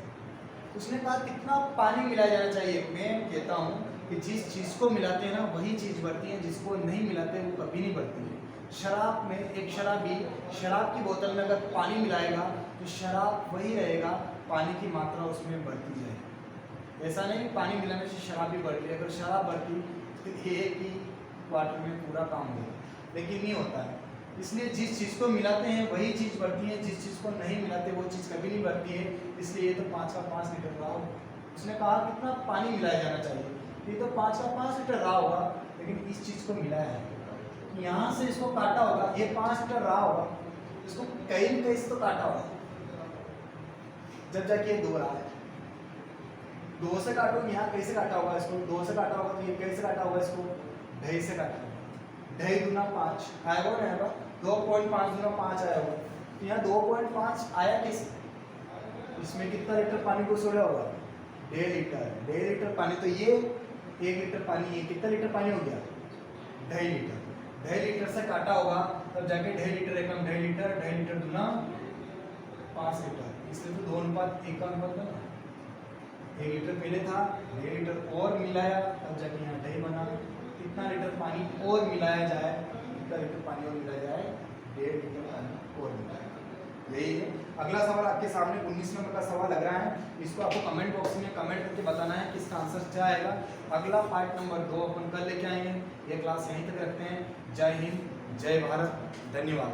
Speaker 1: उसने कहा कितना पानी मिलाया जाना चाहिए? मैं कहता हूँ कि जिस चीज़ को मिलाते हैं ना वही चीज़ बढ़ती है, जिसको नहीं मिलाते वो कभी नहीं बढ़ती है। शराब में एक शराबी शराब की बोतल में अगर पानी मिलाएगा तो शराब वही रहेगा, पानी की मात्रा उसमें बढ़ती जाएगी। ऐसा नहीं पानी मिलाने से शराब भी बढ़ती है, अगर शराब बढ़ती तो एक ही क्वार्टर में पूरा काम होगा, लेकिन नहीं होता है। इसलिए जिस चीज़ को मिलाते हैं वही चीज़ बढ़ती है, जिस चीज़ को नहीं मिलाते वो चीज़ कभी नहीं बढ़ती है। इसलिए ये तो 5 का 5 लीटर रहा होगा। उसने कहा कितना पानी मिलाया जाना चाहिए, ये तो 5 का 5 लीटर रहा होगा, लेकिन इस चीज़ को मिलाया है, यहाँ से इसको काटा होगा, ये 5 लीटर रहा होगा, इसको कहीं न कहीं से तो काटा होगा, जब जाके ये 2 रहा है। 2 से काटो, यहाँ कैसे काटा होगा इसको? 2 से काटा होगा तो ये कैसे काटा होगा इसको? 2.5 से काटा होगा। 2.5 दूना 5 आएगा ना, आएगा 2.5 दूना 5 आया होगा। तो यहाँ 2.5 आया कैसे? इसमें कितना लीटर पानी को सोड़ा होगा? 1.5 लीटर। 1.5 लीटर पानी, तो ये 1 लीटर पानी, ये कितना लीटर पानी हो गया? 2.5 लीटर। 2.5 लीटर से काटा होगा तब जाके 2.5 लीटर एकम 2.5 लीटर, 2.5 लीटर दूना 5 लीटर। इसलिए तो 2 अनुपात 1 का अनुपात बना। 1 लीटर पहले था, 1.5 लीटर और मिलाया तब जाके यहाँ 2.5 बना। कितना लीटर पानी और मिलाया जाए, कितना लीटर पानी और मिलाया जाए? 1.5 लीटर पानी और मिलाया। यही है। अगला सवाल आपके सामने 19 नंबर का सवाल लग रहा है, इसको आपको कमेंट बॉक्स में कमेंट करके बताना है कि इसका आंसर क्या आएगा। अगला पार्ट नंबर 2 अपन कल लेके आएंगे। ये क्लास यहीं तक रखते हैं। जय हिंद, जय भारत, धन्यवाद।